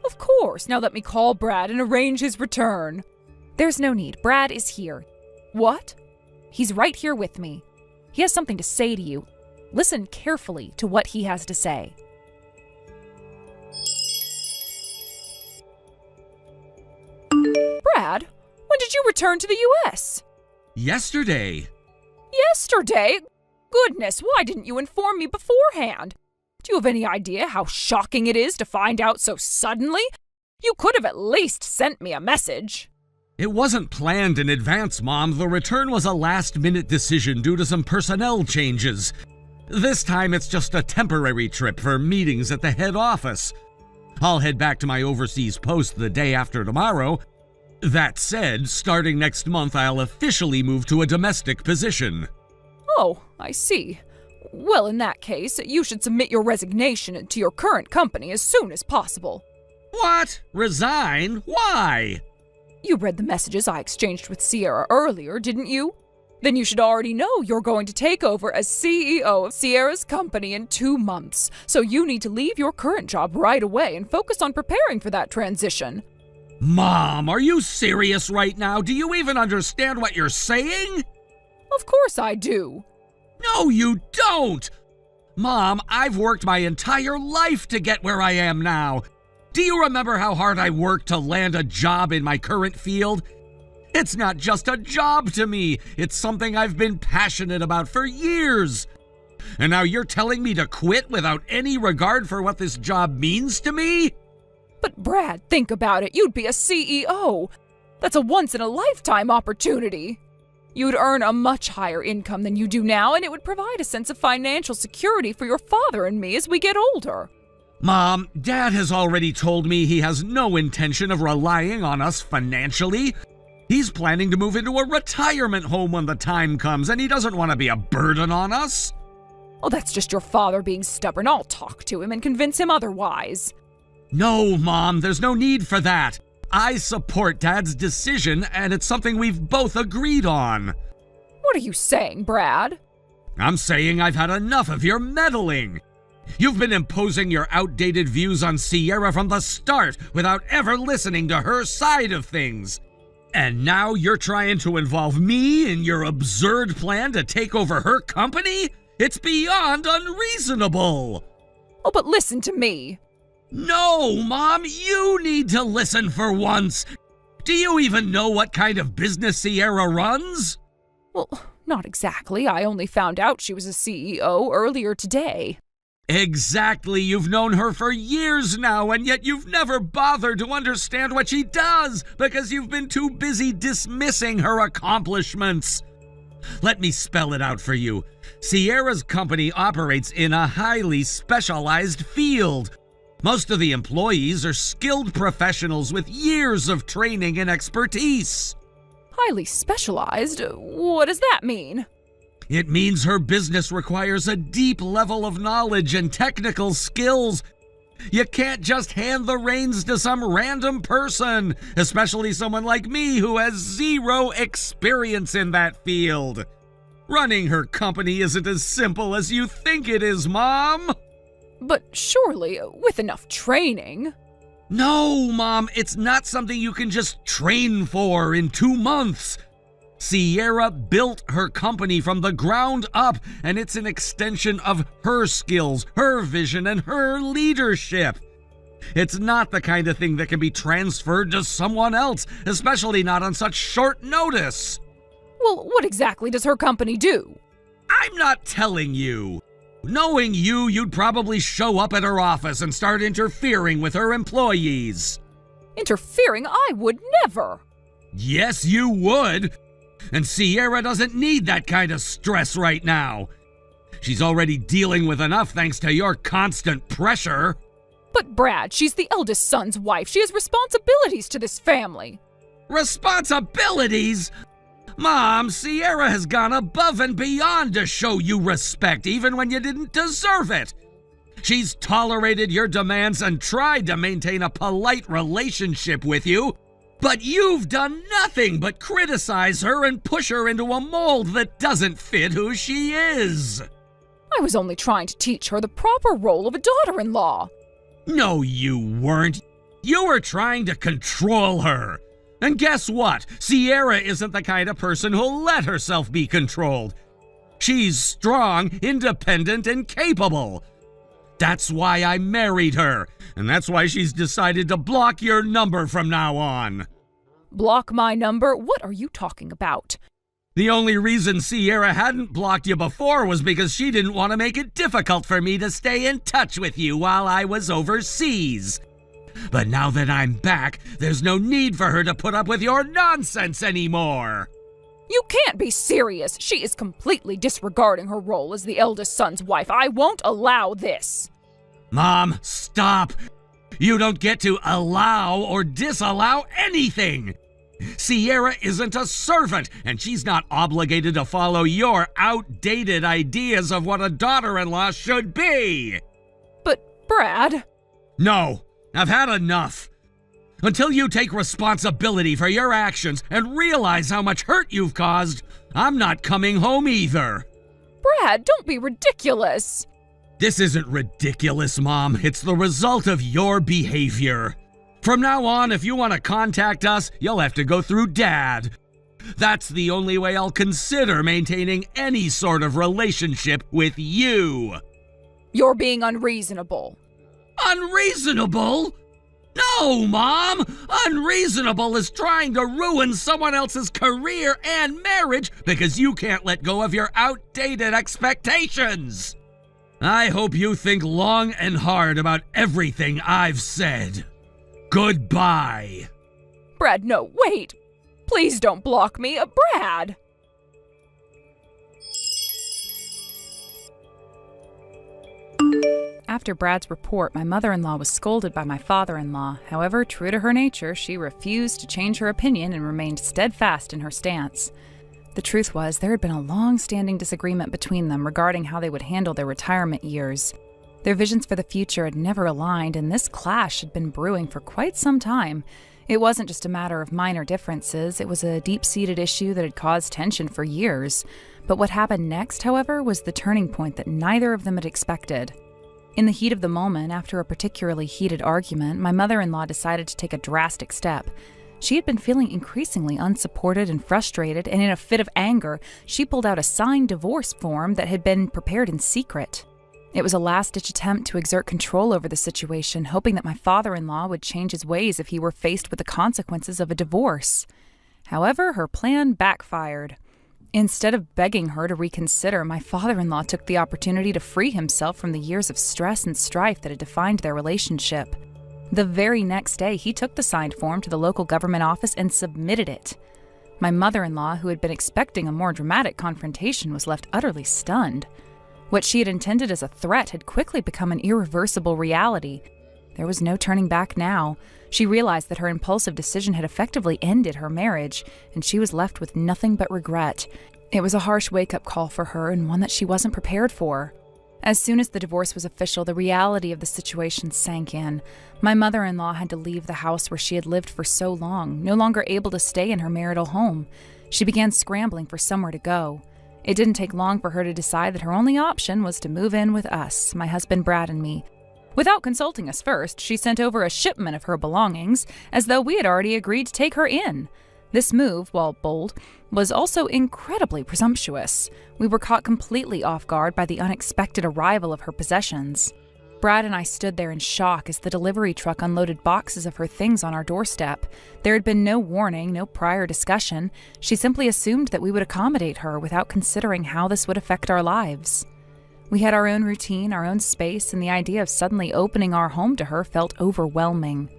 Of course. Now let me call Brad and arrange his return. There's no need. Brad is here. What? He's right here with me. He has something to say to you. Listen carefully to what he has to say. Brad, when did you return to the U.S.? Yesterday. Yesterday? Goodness, why didn't you inform me beforehand? Do you have any idea how shocking it is to find out so suddenly? You could have at least sent me a message. It wasn't planned in advance, Mom. The return was a last-minute decision due to some personnel changes. This time it's just a temporary trip for meetings at the head office. I'll head back to my overseas post the day after tomorrow. That said, starting next month I'll officially move to a domestic position. Oh, I see. Well, in that case, you should submit your resignation to your current company as soon as possible. What? Resign? Why? You read the messages I exchanged with Sierra earlier, didn't you? Then you should already know you're going to take over as CEO of Sierra's company in 2 months. So you need to leave your current job right away and focus on preparing for that transition. Mom, are you serious right now? Do you even understand what you're saying? Of course I do. No, you don't! Mom, I've worked my entire life to get where I am now. Do you remember how hard I worked to land a job in my current field? It's not just a job to me. It's something I've been passionate about for years. And now you're telling me to quit without any regard for what this job means to me? But Brad, think about it. You'd be a CEO. That's a once-in-a-lifetime opportunity. You'd earn a much higher income than you do now, and it would provide a sense of financial security for your father and me as we get older. Mom, Dad has already told me he has no intention of relying on us financially. He's planning to move into a retirement home when the time comes, and he doesn't want to be a burden on us. Oh, that's just your father being stubborn. I'll talk to him and convince him otherwise. No, Mom, there's no need for that. I support Dad's decision, and it's something we've both agreed on. What are you saying, Brad? I'm saying I've had enough of your meddling. You've been imposing your outdated views on Sierra from the start without ever listening to her side of things. And now you're trying to involve me in your absurd plan to take over her company? It's beyond unreasonable. Oh, but listen to me. No, Mom, you need to listen for once. Do you even know what kind of business Sierra runs? Well, not exactly. I only found out she was a CEO earlier today. Exactly. You've known her for years now, and yet you've never bothered to understand what she does because you've been too busy dismissing her accomplishments. Let me spell it out for you. Sierra's company operates in a highly specialized field. Most of the employees are skilled professionals with years of training and expertise. Highly specialized? What does that mean? It means her business requires a deep level of knowledge and technical skills. You can't just hand the reins to some random person, especially someone like me who has zero experience in that field. Running her company isn't as simple as you think it is, Mom. But surely, with enough training. No, Mom, it's not something you can just train for in 2 months. Sierra built her company from the ground up, and it's an extension of her skills, her vision, and her leadership. It's not the kind of thing that can be transferred to someone else, especially not on such short notice. Well, what exactly does her company do? I'm not telling you. Knowing you, you'd probably show up at her office and start interfering with her employees. Interfering? I would never. Yes, you would. And Sierra doesn't need that kind of stress right now. She's already dealing with enough thanks to your constant pressure. But Brad, she's the eldest son's wife. She has responsibilities to this family. Responsibilities? Mom, Sierra has gone above and beyond to show you respect, even when you didn't deserve it. She's tolerated your demands and tried to maintain a polite relationship with you, but you've done nothing but criticize her and push her into a mold that doesn't fit who she is. I was only trying to teach her the proper role of a daughter-in-law. No, you weren't. You were trying to control her. And guess what? Sierra isn't the kind of person who'll let herself be controlled. She's strong, independent, and capable. That's why I married her, and that's why she's decided to block your number from now on. Block my number? What are you talking about? The only reason Sierra hadn't blocked you before was because she didn't want to make it difficult for me to stay in touch with you while I was overseas. But now that I'm back, there's no need for her to put up with your nonsense anymore. You can't be serious. She is completely disregarding her role as the eldest son's wife. I won't allow this. Mom, stop. You don't get to allow or disallow anything. Sierra isn't a servant, and she's not obligated to follow your outdated ideas of what a daughter-in-law should be. But, Brad... No, I've had enough. Until you take responsibility for your actions and realize how much hurt you've caused, I'm not coming home either. Brad, don't be ridiculous. This isn't ridiculous, Mom. It's the result of your behavior. From now on, if you want to contact us, you'll have to go through Dad. That's the only way I'll consider maintaining any sort of relationship with you. You're being unreasonable. Unreasonable? No, Mom! Unreasonable is trying to ruin someone else's career and marriage because you can't let go of your outdated expectations. I hope you think long and hard about everything I've said. Goodbye. Brad, no, wait. Please don't block me. Brad! After Brad's report, my mother-in-law was scolded by my father-in-law. However, true to her nature, she refused to change her opinion and remained steadfast in her stance. The truth was, there had been a long-standing disagreement between them regarding how they would handle their retirement years. Their visions for the future had never aligned, and this clash had been brewing for quite some time. It wasn't just a matter of minor differences, it was a deep-seated issue that had caused tension for years. But what happened next, however, was the turning point that neither of them had expected. In the heat of the moment, after a particularly heated argument, my mother-in-law decided to take a drastic step. She had been feeling increasingly unsupported and frustrated, and in a fit of anger, she pulled out a signed divorce form that had been prepared in secret. It was a last-ditch attempt to exert control over the situation, hoping that my father-in-law would change his ways if he were faced with the consequences of a divorce. However, her plan backfired. Instead of begging her to reconsider, my father-in-law took the opportunity to free himself from the years of stress and strife that had defined their relationship. The very next day, he took the signed form to the local government office and submitted it. My mother-in-law, who had been expecting a more dramatic confrontation, was left utterly stunned. What she had intended as a threat had quickly become an irreversible reality. There was no turning back now. She realized that her impulsive decision had effectively ended her marriage, and she was left with nothing but regret. It was a harsh wake-up call for her, and one that she wasn't prepared for. As soon as the divorce was official, the reality of the situation sank in. My mother-in-law had to leave the house where she had lived for so long, no longer able to stay in her marital home. She began scrambling for somewhere to go. It didn't take long for her to decide that her only option was to move in with us, my husband Brad and me. Without consulting us first, she sent over a shipment of her belongings, as though we had already agreed to take her in. This move, while bold, was also incredibly presumptuous. We were caught completely off guard by the unexpected arrival of her possessions. Brad and I stood there in shock as the delivery truck unloaded boxes of her things on our doorstep. There had been no warning, no prior discussion. She simply assumed that we would accommodate her without considering how this would affect our lives. We had our own routine, our own space, and the idea of suddenly opening our home to her felt overwhelming.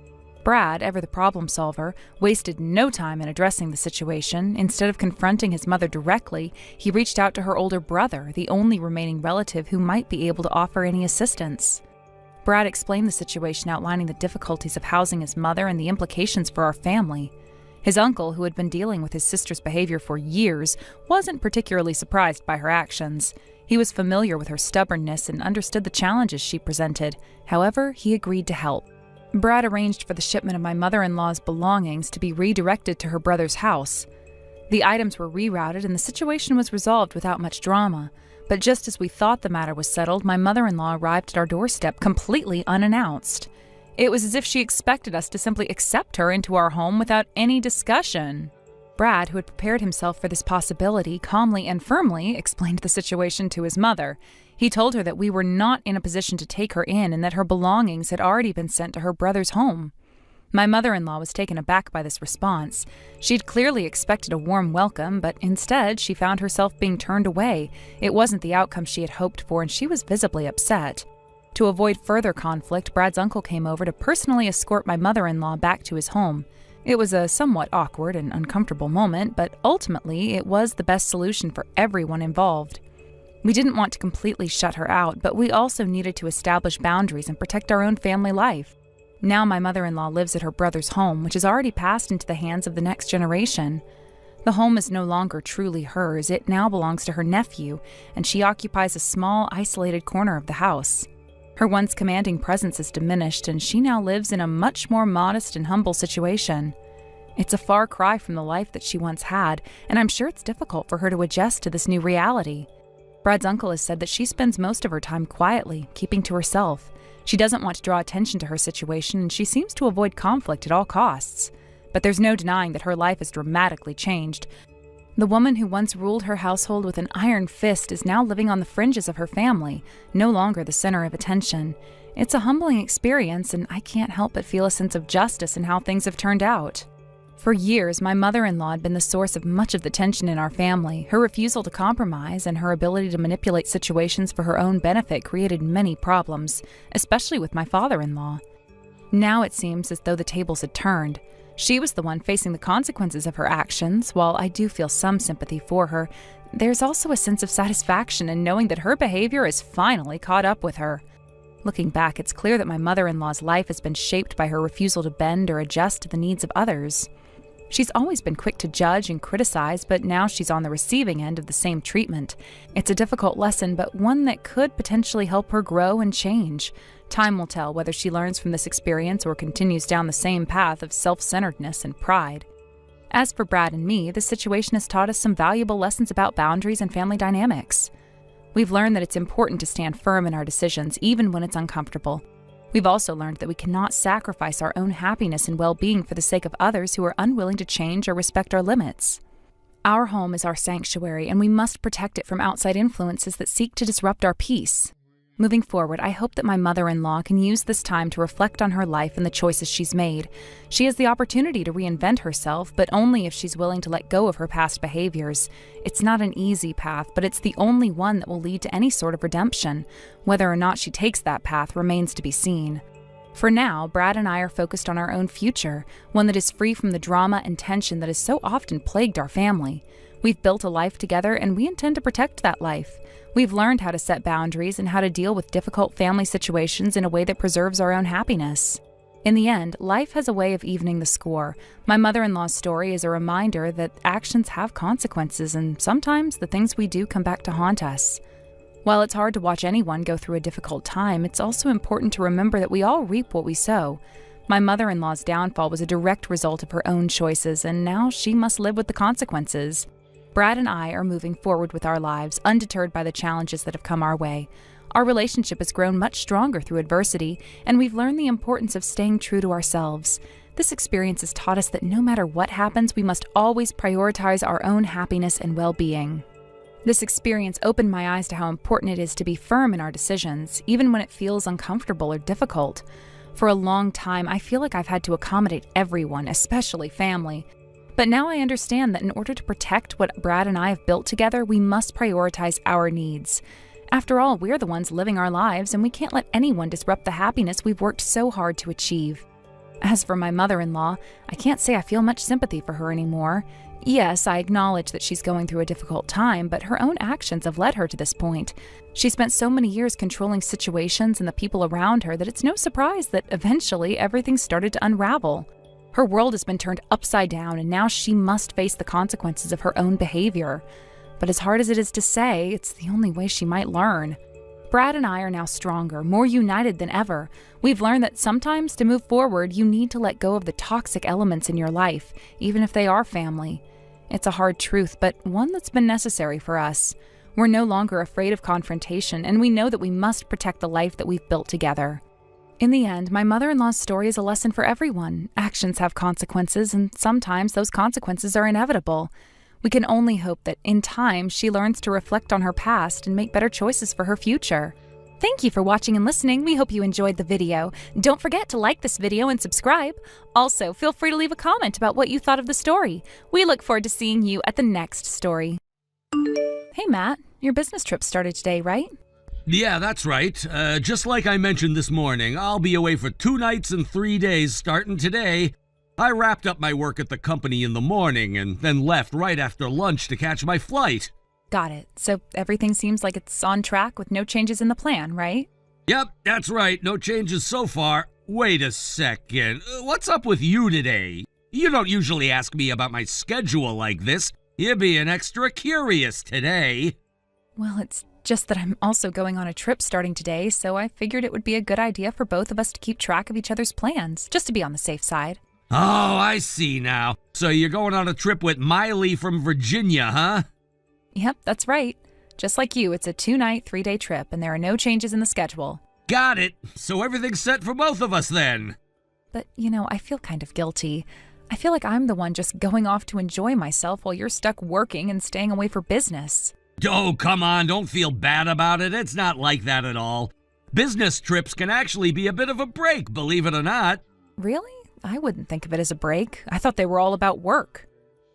Brad, ever the problem solver, wasted no time in addressing the situation. Instead of confronting his mother directly, he reached out to her older brother, the only remaining relative who might be able to offer any assistance. Brad explained the situation, outlining the difficulties of housing his mother and the implications for our family. His uncle, who had been dealing with his sister's behavior for years, wasn't particularly surprised by her actions. He was familiar with her stubbornness and understood the challenges she presented. However, he agreed to help. Brad arranged for the shipment of my mother-in-law's belongings to be redirected to her brother's house. The items were rerouted and the situation was resolved without much drama. But just as we thought the matter was settled, my mother-in-law arrived at our doorstep completely unannounced. It was as if she expected us to simply accept her into our home without any discussion. Brad, who had prepared himself for this possibility, calmly and firmly explained the situation to his mother. He told her that we were not in a position to take her in and that her belongings had already been sent to her brother's home. My mother-in-law was taken aback by this response. She'd clearly expected a warm welcome, but instead she found herself being turned away. It wasn't the outcome she had hoped for, and she was visibly upset. To avoid further conflict, Brad's uncle came over to personally escort my mother-in-law back to his home. It was a somewhat awkward and uncomfortable moment, but ultimately it was the best solution for everyone involved. We didn't want to completely shut her out, but we also needed to establish boundaries and protect our own family life. Now my mother-in-law lives at her brother's home, which has already passed into the hands of the next generation. The home is no longer truly hers. It now belongs to her nephew, and she occupies a small, isolated corner of the house. Her once commanding presence has diminished, and she now lives in a much more modest and humble situation. It's a far cry from the life that she once had, and I'm sure it's difficult for her to adjust to this new reality. Brad's uncle has said that she spends most of her time quietly, keeping to herself. She doesn't want to draw attention to her situation, and she seems to avoid conflict at all costs. But there's no denying that her life has dramatically changed. The woman who once ruled her household with an iron fist is now living on the fringes of her family, no longer the center of attention. It's a humbling experience, and I can't help but feel a sense of justice in how things have turned out. For years, my mother-in-law had been the source of much of the tension in our family. Her refusal to compromise and her ability to manipulate situations for her own benefit created many problems, especially with my father-in-law. Now it seems as though the tables had turned. She was the one facing the consequences of her actions. While I do feel some sympathy for her, there's also a sense of satisfaction in knowing that her behavior is finally caught up with her. Looking back, it's clear that my mother-in-law's life has been shaped by her refusal to bend or adjust to the needs of others. She's always been quick to judge and criticize, but now she's on the receiving end of the same treatment. It's a difficult lesson, but one that could potentially help her grow and change. Time will tell whether she learns from this experience or continues down the same path of self-centeredness and pride. As for Brad and me, the situation has taught us some valuable lessons about boundaries and family dynamics. We've learned that it's important to stand firm in our decisions, even when it's uncomfortable. We've also learned that we cannot sacrifice our own happiness and well-being for the sake of others who are unwilling to change or respect our limits. Our home is our sanctuary, and we must protect it from outside influences that seek to disrupt our peace. Moving forward, I hope that my mother-in-law can use this time to reflect on her life and the choices she's made. She has the opportunity to reinvent herself, but only if she's willing to let go of her past behaviors. It's not an easy path, but it's the only one that will lead to any sort of redemption. Whether or not she takes that path remains to be seen. For now, Brad and I are focused on our own future, one that is free from the drama and tension that has so often plagued our family. We've built a life together, and we intend to protect that life. We've learned how to set boundaries and how to deal with difficult family situations in a way that preserves our own happiness. In the end, life has a way of evening the score. My mother-in-law's story is a reminder that actions have consequences, and sometimes the things we do come back to haunt us. While it's hard to watch anyone go through a difficult time, it's also important to remember that we all reap what we sow. My mother-in-law's downfall was a direct result of her own choices, and now she must live with the consequences. Brad and I are moving forward with our lives, undeterred by the challenges that have come our way. Our relationship has grown much stronger through adversity, and we've learned the importance of staying true to ourselves. This experience has taught us that no matter what happens, we must always prioritize our own happiness and well-being. This experience opened my eyes to how important it is to be firm in our decisions, even when it feels uncomfortable or difficult. For a long time, I feel like I've had to accommodate everyone, especially family. But now I understand that in order to protect what Brad and I have built together, we must prioritize our needs. After all, we're the ones living our lives, and we can't let anyone disrupt the happiness we've worked so hard to achieve. As for my mother-in-law, I can't say I feel much sympathy for her anymore. Yes, I acknowledge that she's going through a difficult time, but her own actions have led her to this point. She spent so many years controlling situations and the people around her that it's no surprise that eventually everything started to unravel. Her world has been turned upside down, and now she must face the consequences of her own behavior. But as hard as it is to say, it's the only way she might learn. Brad and I are now stronger, more united than ever. We've learned that sometimes to move forward, you need to let go of the toxic elements in your life, even if they are family. It's a hard truth, but one that's been necessary for us. We're no longer afraid of confrontation, and we know that we must protect the life that we've built together. In the end, my mother-in-law's story is a lesson for everyone. Actions have consequences, and sometimes those consequences are inevitable. We can only hope that, in time, she learns to reflect on her past and make better choices for her future. Thank you for watching and listening. We hope you enjoyed the video. Don't forget to like this video and subscribe. Also, feel free to leave a comment about what you thought of the story. We look forward to seeing you at the next story. Hey, Matt. Your business trip started today, right? Yeah, that's right. Just like I mentioned this morning, I'll be away for 2 nights and 3 days starting today. I wrapped up my work at the company in the morning and then left right after lunch to catch my flight. Got it. So everything seems like it's on track with no changes in the plan, right? Yep, that's right. No changes so far. Wait a second. What's up with you today? You don't usually ask me about my schedule like this. You're being extra curious today. Well, it's just that I'm also going on a trip starting today, so I figured it would be a good idea for both of us to keep track of each other's plans, just to be on the safe side. Oh, I see now. So you're going on a trip with Miley from Virginia, huh? Yep, that's right. Just like you, it's a 2-night, 3-day trip, and there are no changes in the schedule. Got it. So everything's set for both of us then. But, I feel kind of guilty. I feel like I'm the one just going off to enjoy myself while you're stuck working and staying away for business. Oh, come on, don't feel bad about it. It's not like that at all. Business trips can actually be a bit of a break, believe it or not. Really? I wouldn't think of it as a break. I thought they were all about work.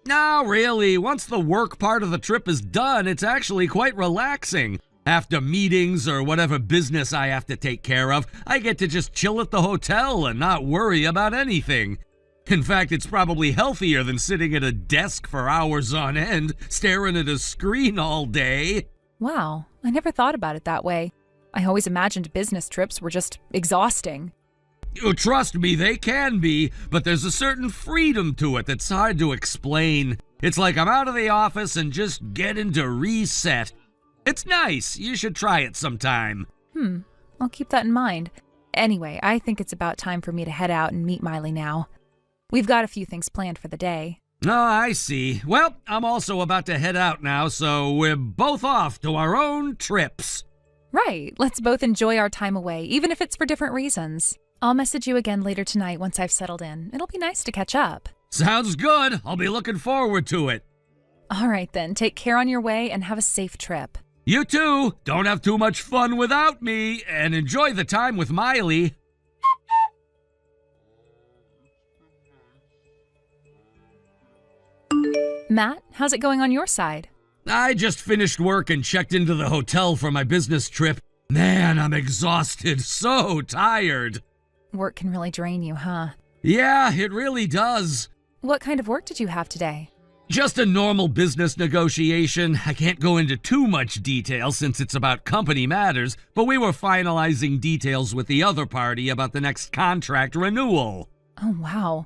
No, really. Once the work part of the trip is done, it's actually quite relaxing. After meetings or whatever business I have to take care of, I get to just chill at the hotel and not worry about anything. In fact, it's probably healthier than sitting at a desk for hours on end, staring at a screen all day. Wow, I never thought about it that way. I always imagined business trips were just exhausting. Oh, trust me, they can be, but there's a certain freedom to it that's hard to explain. It's like I'm out of the office and just getting to reset. It's nice. You should try it sometime. I'll keep that in mind. Anyway, I think it's about time for me to head out and meet Miley now. We've got a few things planned for the day. Oh, I see. Well, I'm also about to head out now, so we're both off to our own trips. Right, let's both enjoy our time away, even if it's for different reasons. I'll message you again later tonight once I've settled in. It'll be nice to catch up. Sounds good. I'll be looking forward to it. All right then, take care on your way and have a safe trip. You too. Don't have too much fun without me, and enjoy the time with Miley. Matt, how's it going on your side? I just finished work and checked into the hotel for my business trip. Man, I'm exhausted. So tired. Work can really drain you, huh? Yeah, it really does. What kind of work did you have today? Just a normal business negotiation. I can't go into too much detail since it's about company matters, but we were finalizing details with the other party about the next contract renewal. Oh, wow.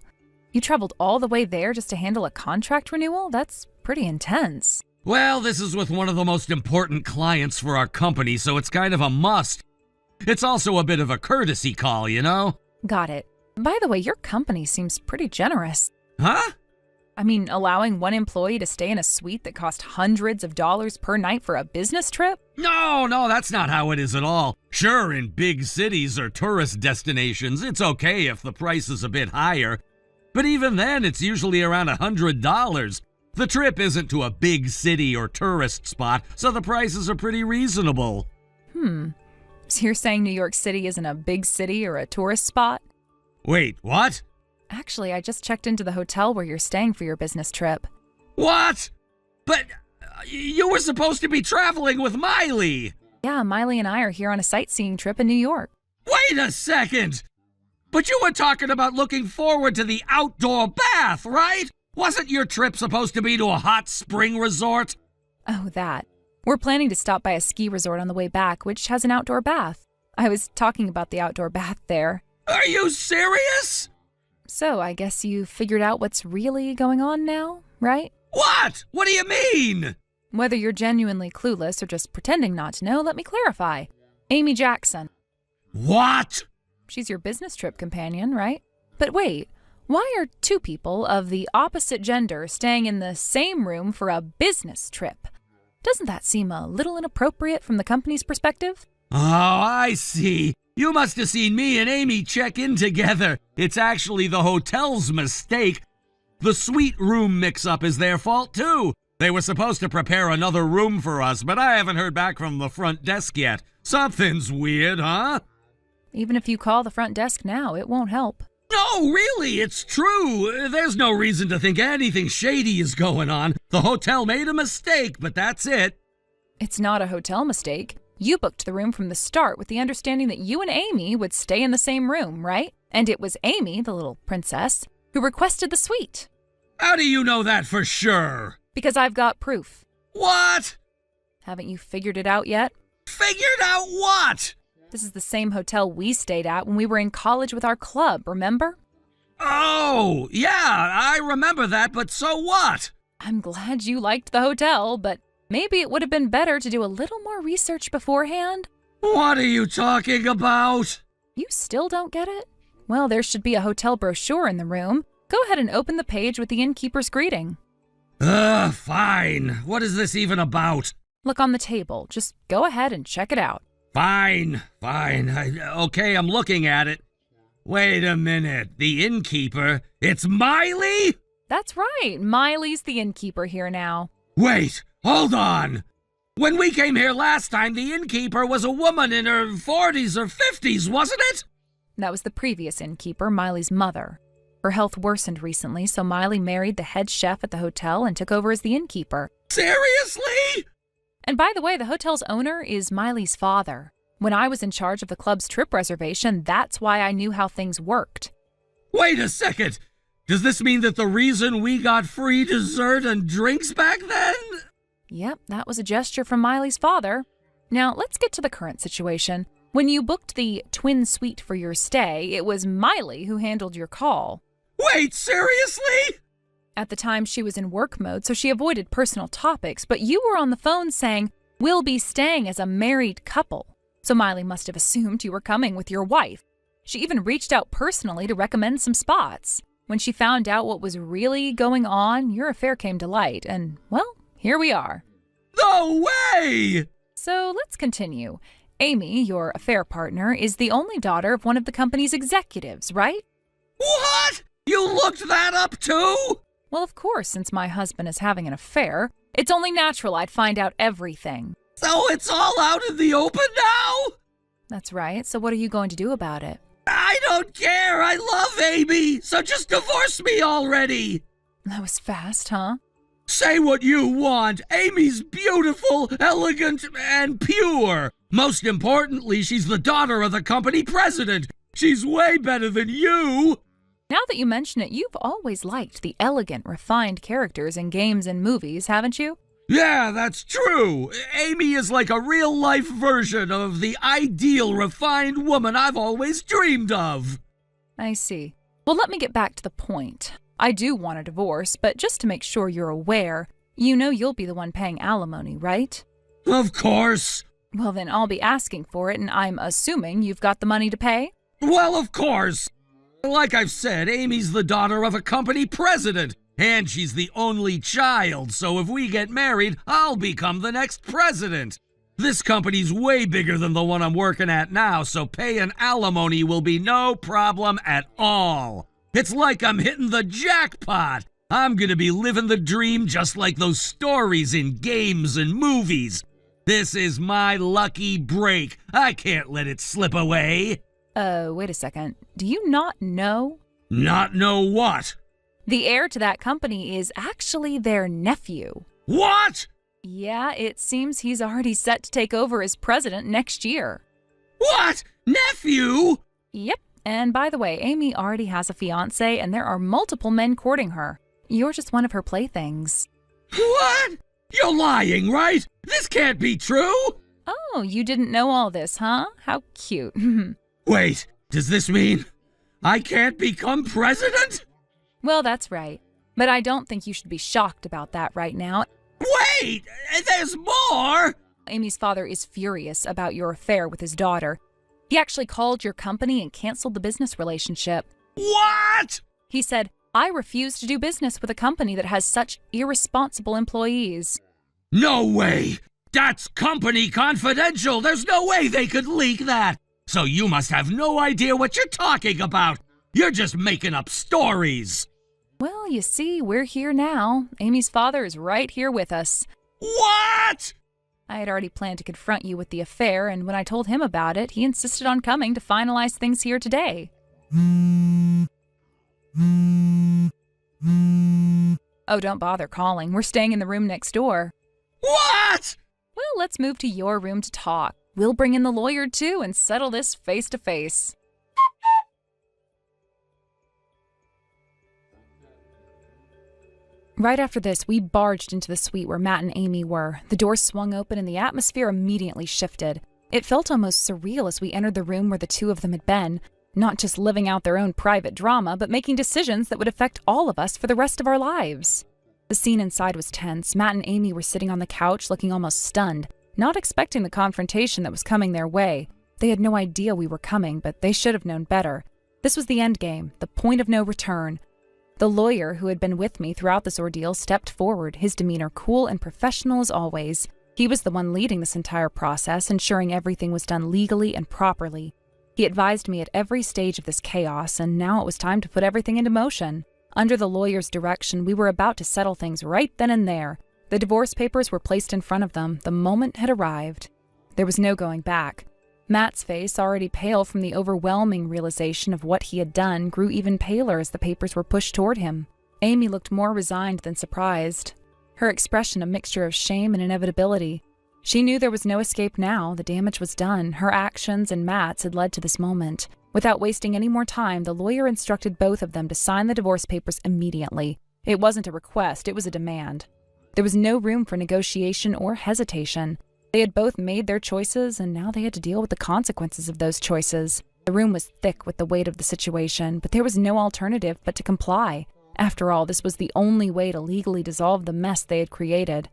You traveled all the way there just to handle a contract renewal? That's pretty intense. Well, this is with one of the most important clients for our company, so it's kind of a must. It's also a bit of a courtesy call, you know? Got it. By the way, your company seems pretty generous. Huh? I mean, allowing one employee to stay in a suite that cost hundreds of dollars per night for a business trip? No, that's not how it is at all. Sure, in big cities or tourist destinations, it's okay if the price is a bit higher. But even then, it's usually around $100. The trip isn't to a big city or tourist spot, so the prices are pretty reasonable. So you're saying New York City isn't a big city or a tourist spot? Wait, what? Actually, I just checked into the hotel where you're staying for your business trip. What? But you were supposed to be traveling with Miley. Yeah, Miley and I are here on a sightseeing trip in New York. Wait a second! But you were talking about looking forward to the outdoor bath, right? Wasn't your trip supposed to be to a hot spring resort? Oh, that. We're planning to stop by a ski resort on the way back, which has an outdoor bath. I was talking about the outdoor bath there. Are you serious? So, I guess you figured out what's really going on now, right? What? What do you mean? Whether you're genuinely clueless or just pretending not to know, let me clarify. Amy Jackson. What? She's your business trip companion, right? But wait, why are two people of the opposite gender staying in the same room for a business trip? Doesn't that seem a little inappropriate from the company's perspective? Oh, I see. You must have seen me and Amy check in together. It's actually the hotel's mistake. The suite room mix-up is their fault, too. They were supposed to prepare another room for us, but I haven't heard back from the front desk yet. Something's weird, huh? Even if you call the front desk now, it won't help. No, really, it's true. There's no reason to think anything shady is going on. The hotel made a mistake, but that's it. It's not a hotel mistake. You booked the room from the start with the understanding that you and Amy would stay in the same room, right? And it was Amy, the little princess, who requested the suite. How do you know that for sure? Because I've got proof. What? Haven't you figured it out yet? Figured out what? This is the same hotel we stayed at when we were in college with our club, remember? Oh, yeah, I remember that, but so what? I'm glad you liked the hotel, but maybe it would have been better to do a little more research beforehand. What are you talking about? You still don't get it? Well, there should be a hotel brochure in the room. Go ahead and open the page with the innkeeper's greeting. Fine. What is this even about? Look on the table. Just go ahead and check it out. Fine. Okay, I'm looking at it. Wait a minute. The innkeeper? It's Miley? That's right. Miley's the innkeeper here now. Wait, hold on. When we came here last time, the innkeeper was a woman in her 40s or 50s, wasn't it? That was the previous innkeeper, Miley's mother. Her health worsened recently, so Miley married the head chef at the hotel and took over as the innkeeper. Seriously? And by the way, the hotel's owner is Miley's father. When I was in charge of the club's trip reservation, that's why I knew how things worked. Wait a second. Does this mean that the reason we got free dessert and drinks back then? Yep, that was a gesture from Miley's father. Now, let's get to the current situation. When you booked the twin suite for your stay, it was Miley who handled your call. Wait, seriously? At the time, she was in work mode, so she avoided personal topics, but you were on the phone saying, "We'll be staying as a married couple." So Miley must have assumed you were coming with your wife. She even reached out personally to recommend some spots. When she found out what was really going on, your affair came to light, and, well, here we are. No way! So let's continue. Amy, your affair partner, is the only daughter of one of the company's executives, right? What? You looked that up too? Well, of course, since my husband is having an affair, it's only natural I'd find out everything. So it's all out in the open now? That's right. So what are you going to do about it? I don't care. I love Amy. So just divorce me already. That was fast, huh? Say what you want. Amy's beautiful, elegant, and pure. Most importantly, she's the daughter of the company president. She's way better than you. Now that you mention it, you've always liked the elegant, refined characters in games and movies, haven't you? Yeah, that's true. Amy is like a real-life version of the ideal, refined woman I've always dreamed of. I see. Well, let me get back to the point. I do want a divorce, but just to make sure you're aware, you know you'll be the one paying alimony, right? Of course. Well, then I'll be asking for it, and I'm assuming you've got the money to pay? Well, of course. Like I've said, Amy's the daughter of a company president. And she's the only child, so if we get married, I'll become the next president. This company's way bigger than the one I'm working at now, so paying alimony will be no problem at all. It's like I'm hitting the jackpot. I'm gonna be living the dream just like those stories in games and movies. This is my lucky break. I can't let it slip away. Wait a second. Do you not know? Not know what? The heir to that company is actually their nephew. What? Yeah, it seems he's already set to take over as president next year. What? Nephew? Yep. And by the way, Amy already has a fiancé and there are multiple men courting her. You're just one of her playthings. What? You're lying, right? This can't be true. Oh, you didn't know all this, huh? How cute. Wait, does this mean I can't become president? Well, that's right. But I don't think you should be shocked about that right now. Wait, there's more! Amy's father is furious about your affair with his daughter. He actually called your company and canceled the business relationship. What? He said, I refuse to do business with a company that has such irresponsible employees. No way! That's company confidential! There's no way they could leak that! So you must have no idea what you're talking about! You're just making up stories! Well, you see, we're here now. Amy's father is right here with us. What? I had already planned to confront you with the affair, and when I told him about it, he insisted on coming to finalize things here today. Oh, don't bother calling. We're staying in the room next door. What? Well, let's move to your room to talk. We'll bring in the lawyer, too, and settle this face to face. Right after this, we barged into the suite where Matt and Amy were. The door swung open and the atmosphere immediately shifted. It felt almost surreal as we entered the room where the two of them had been, not just living out their own private drama, but making decisions that would affect all of us for the rest of our lives. The scene inside was tense. Matt and Amy were sitting on the couch looking almost stunned, not expecting the confrontation that was coming their way. They had no idea we were coming, but they should have known better. This was the end game, the point of no return. The lawyer who had been with me throughout this ordeal stepped forward, his demeanor cool and professional as always. He was the one leading this entire process, ensuring everything was done legally and properly. He advised me at every stage of this chaos, and now it was time to put everything into motion. Under the lawyer's direction, we were about to settle things right then and there. The divorce papers were placed in front of them. The moment had arrived. There was no going back. Matt's face, already pale from the overwhelming realization of what he had done, grew even paler as the papers were pushed toward him. Amy looked more resigned than surprised, her expression a mixture of shame and inevitability. She knew there was no escape now. The damage was done. Her actions and Matt's had led to this moment. Without wasting any more time, the lawyer instructed both of them to sign the divorce papers immediately. It wasn't a request, it was a demand. There was no room for negotiation or hesitation. They had both made their choices, and now they had to deal with the consequences of those choices. The room was thick with the weight of the situation, but there was no alternative but to comply. After all, this was the only way to legally dissolve the mess they had created.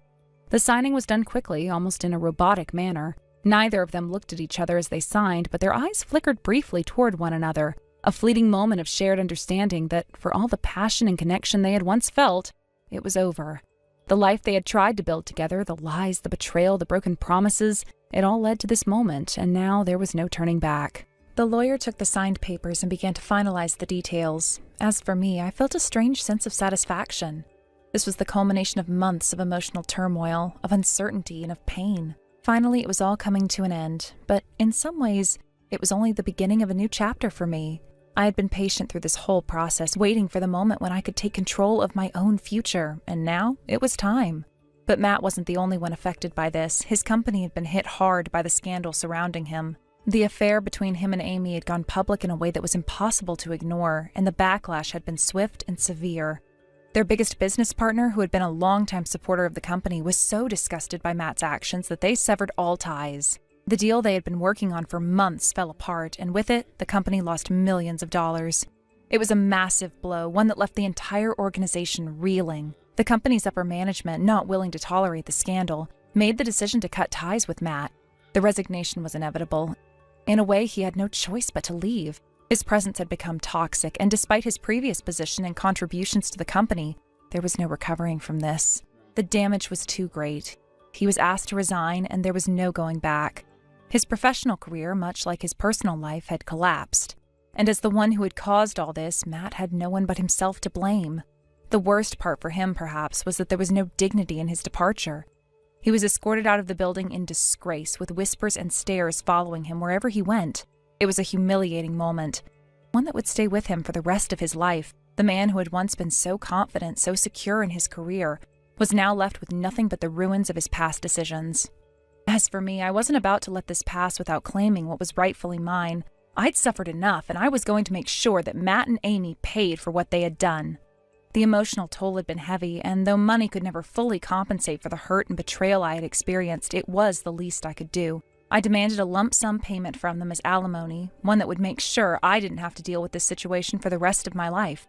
The signing was done quickly, almost in a robotic manner. Neither of them looked at each other as they signed, but their eyes flickered briefly toward one another, a fleeting moment of shared understanding that, for all the passion and connection they had once felt, it was over. The life they had tried to build together, the lies, the betrayal, the broken promises, it all led to this moment, and now there was no turning back. The lawyer took the signed papers and began to finalize the details. As for me, I felt a strange sense of satisfaction. This was the culmination of months of emotional turmoil, of uncertainty, and of pain. Finally, it was all coming to an end, but in some ways, it was only the beginning of a new chapter for me. I had been patient through this whole process, waiting for the moment when I could take control of my own future, and now it was time. But Matt wasn't the only one affected by this. His company had been hit hard by the scandal surrounding him. The affair between him and Amy had gone public in a way that was impossible to ignore, and the backlash had been swift and severe. Their biggest business partner, who had been a longtime supporter of the company, was so disgusted by Matt's actions that they severed all ties. The deal they had been working on for months fell apart, and with it, the company lost millions of dollars. It was a massive blow, one that left the entire organization reeling. The company's upper management, not willing to tolerate the scandal, made the decision to cut ties with Matt. The resignation was inevitable. In a way, he had no choice but to leave. His presence had become toxic, and despite his previous position and contributions to the company, There was no recovering from this. The damage was too great. He was asked to resign, and there was no going back. His professional career, much like his personal life, had collapsed. And as the one who had caused all this, Matt had no one but himself to blame. The worst part for him, perhaps, was that there was no dignity in his departure. He was escorted out of the building in disgrace, with whispers and stares following him wherever he went. It was a humiliating moment, one that would stay with him for the rest of his life. The man who had once been so confident, so secure in his career, was now left with nothing but the ruins of his past decisions. As for me, I wasn't about to let this pass without claiming what was rightfully mine. I'd suffered enough, and I was going to make sure that Matt and Amy paid for what they had done. The emotional toll had been heavy, and though money could never fully compensate for the hurt and betrayal I had experienced, it was the least I could do. I demanded a lump sum payment from them as alimony, one that would make sure I didn't have to deal with this situation for the rest of my life.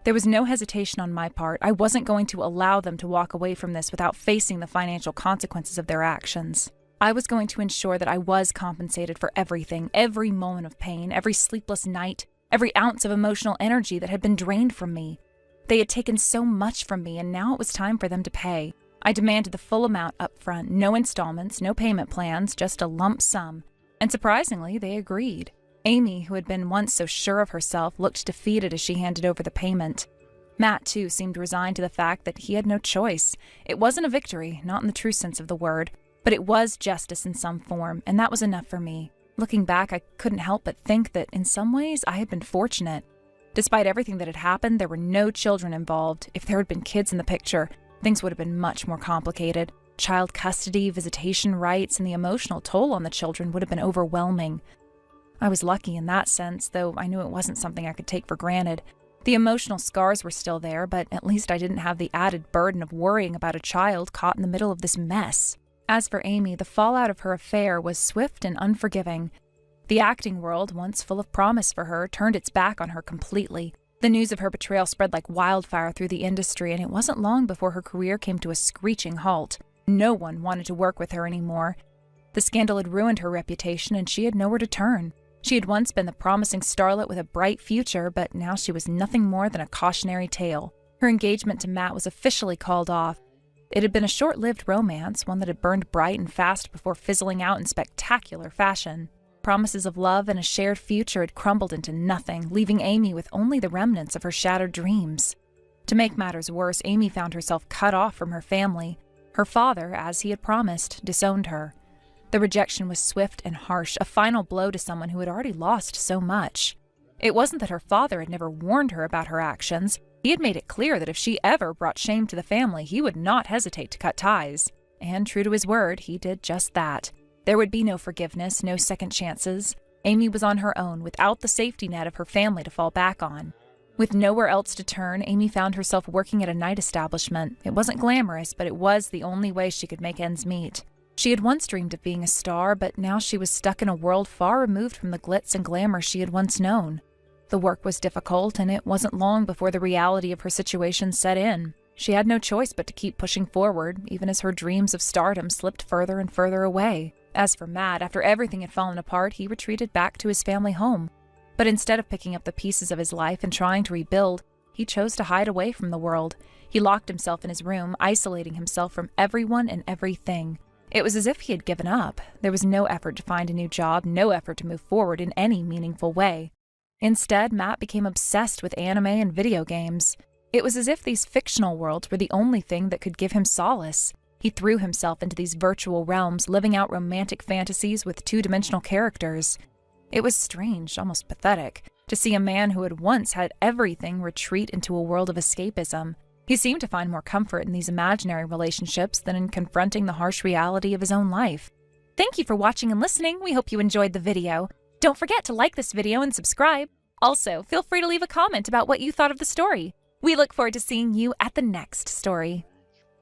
There was no hesitation on my part. I wasn't going to allow them to walk away from this without facing the financial consequences of their actions. I was going to ensure that I was compensated for everything, every moment of pain, every sleepless night, every ounce of emotional energy that had been drained from me. They had taken so much from me, and now it was time for them to pay. I demanded the full amount up front, no installments, no payment plans, just a lump sum. And surprisingly, they agreed. Amy, who had been once so sure of herself, looked defeated as she handed over the payment. Matt, too, seemed resigned to the fact that he had no choice. It wasn't a victory, not in the true sense of the word, but it was justice in some form, and that was enough for me. Looking back, I couldn't help but think that in some ways I had been fortunate. Despite everything that had happened, there were no children involved. If there had been kids in the picture, things would have been much more complicated. Child custody, visitation rights, and the emotional toll on the children would have been overwhelming. I was lucky in that sense, though I knew it wasn't something I could take for granted. The emotional scars were still there, but at least I didn't have the added burden of worrying about a child caught in the middle of this mess. As for Amy, the fallout of her affair was swift and unforgiving. The acting world, once full of promise for her, turned its back on her completely. The news of her betrayal spread like wildfire through the industry, and it wasn't long before her career came to a screeching halt. No one wanted to work with her anymore. The scandal had ruined her reputation, and she had nowhere to turn. She had once been the promising starlet with a bright future, but now she was nothing more than a cautionary tale. Her engagement to Matt was officially called off. It had been a short-lived romance, one that had burned bright and fast before fizzling out in spectacular fashion. Promises of love and a shared future had crumbled into nothing, leaving Amy with only the remnants of her shattered dreams. To make matters worse, Amy found herself cut off from her family. Her father, as he had promised, disowned her. The rejection was swift and harsh, a final blow to someone who had already lost so much. It wasn't that her father had never warned her about her actions. He had made it clear that if she ever brought shame to the family, he would not hesitate to cut ties. And true to his word, he did just that. There would be no forgiveness, no second chances. Amy was on her own, without the safety net of her family to fall back on. With nowhere else to turn, Amy found herself working at a night establishment. It wasn't glamorous, but it was the only way she could make ends meet. She had once dreamed of being a star, but now she was stuck in a world far removed from the glitz and glamour she had once known. The work was difficult, and it wasn't long before the reality of her situation set in. She had no choice but to keep pushing forward, even as her dreams of stardom slipped further and further away. As for Matt, after everything had fallen apart, he retreated back to his family home. But instead of picking up the pieces of his life and trying to rebuild, he chose to hide away from the world. He locked himself in his room, isolating himself from everyone and everything. It was as if he had given up. There was no effort to find a new job, no effort to move forward in any meaningful way. Instead, Matt became obsessed with anime and video games. It was as if these fictional worlds were the only thing that could give him solace. He threw himself into these virtual realms, living out romantic fantasies with two-dimensional characters. It was strange, almost pathetic, to see a man who had once had everything retreat into a world of escapism. He seemed to find more comfort in these imaginary relationships than in confronting the harsh reality of his own life. Thank you for watching and listening. We hope you enjoyed the video. Don't forget to like this video and subscribe. Also, feel free to leave a comment about what you thought of the story. We look forward to seeing you at the next story.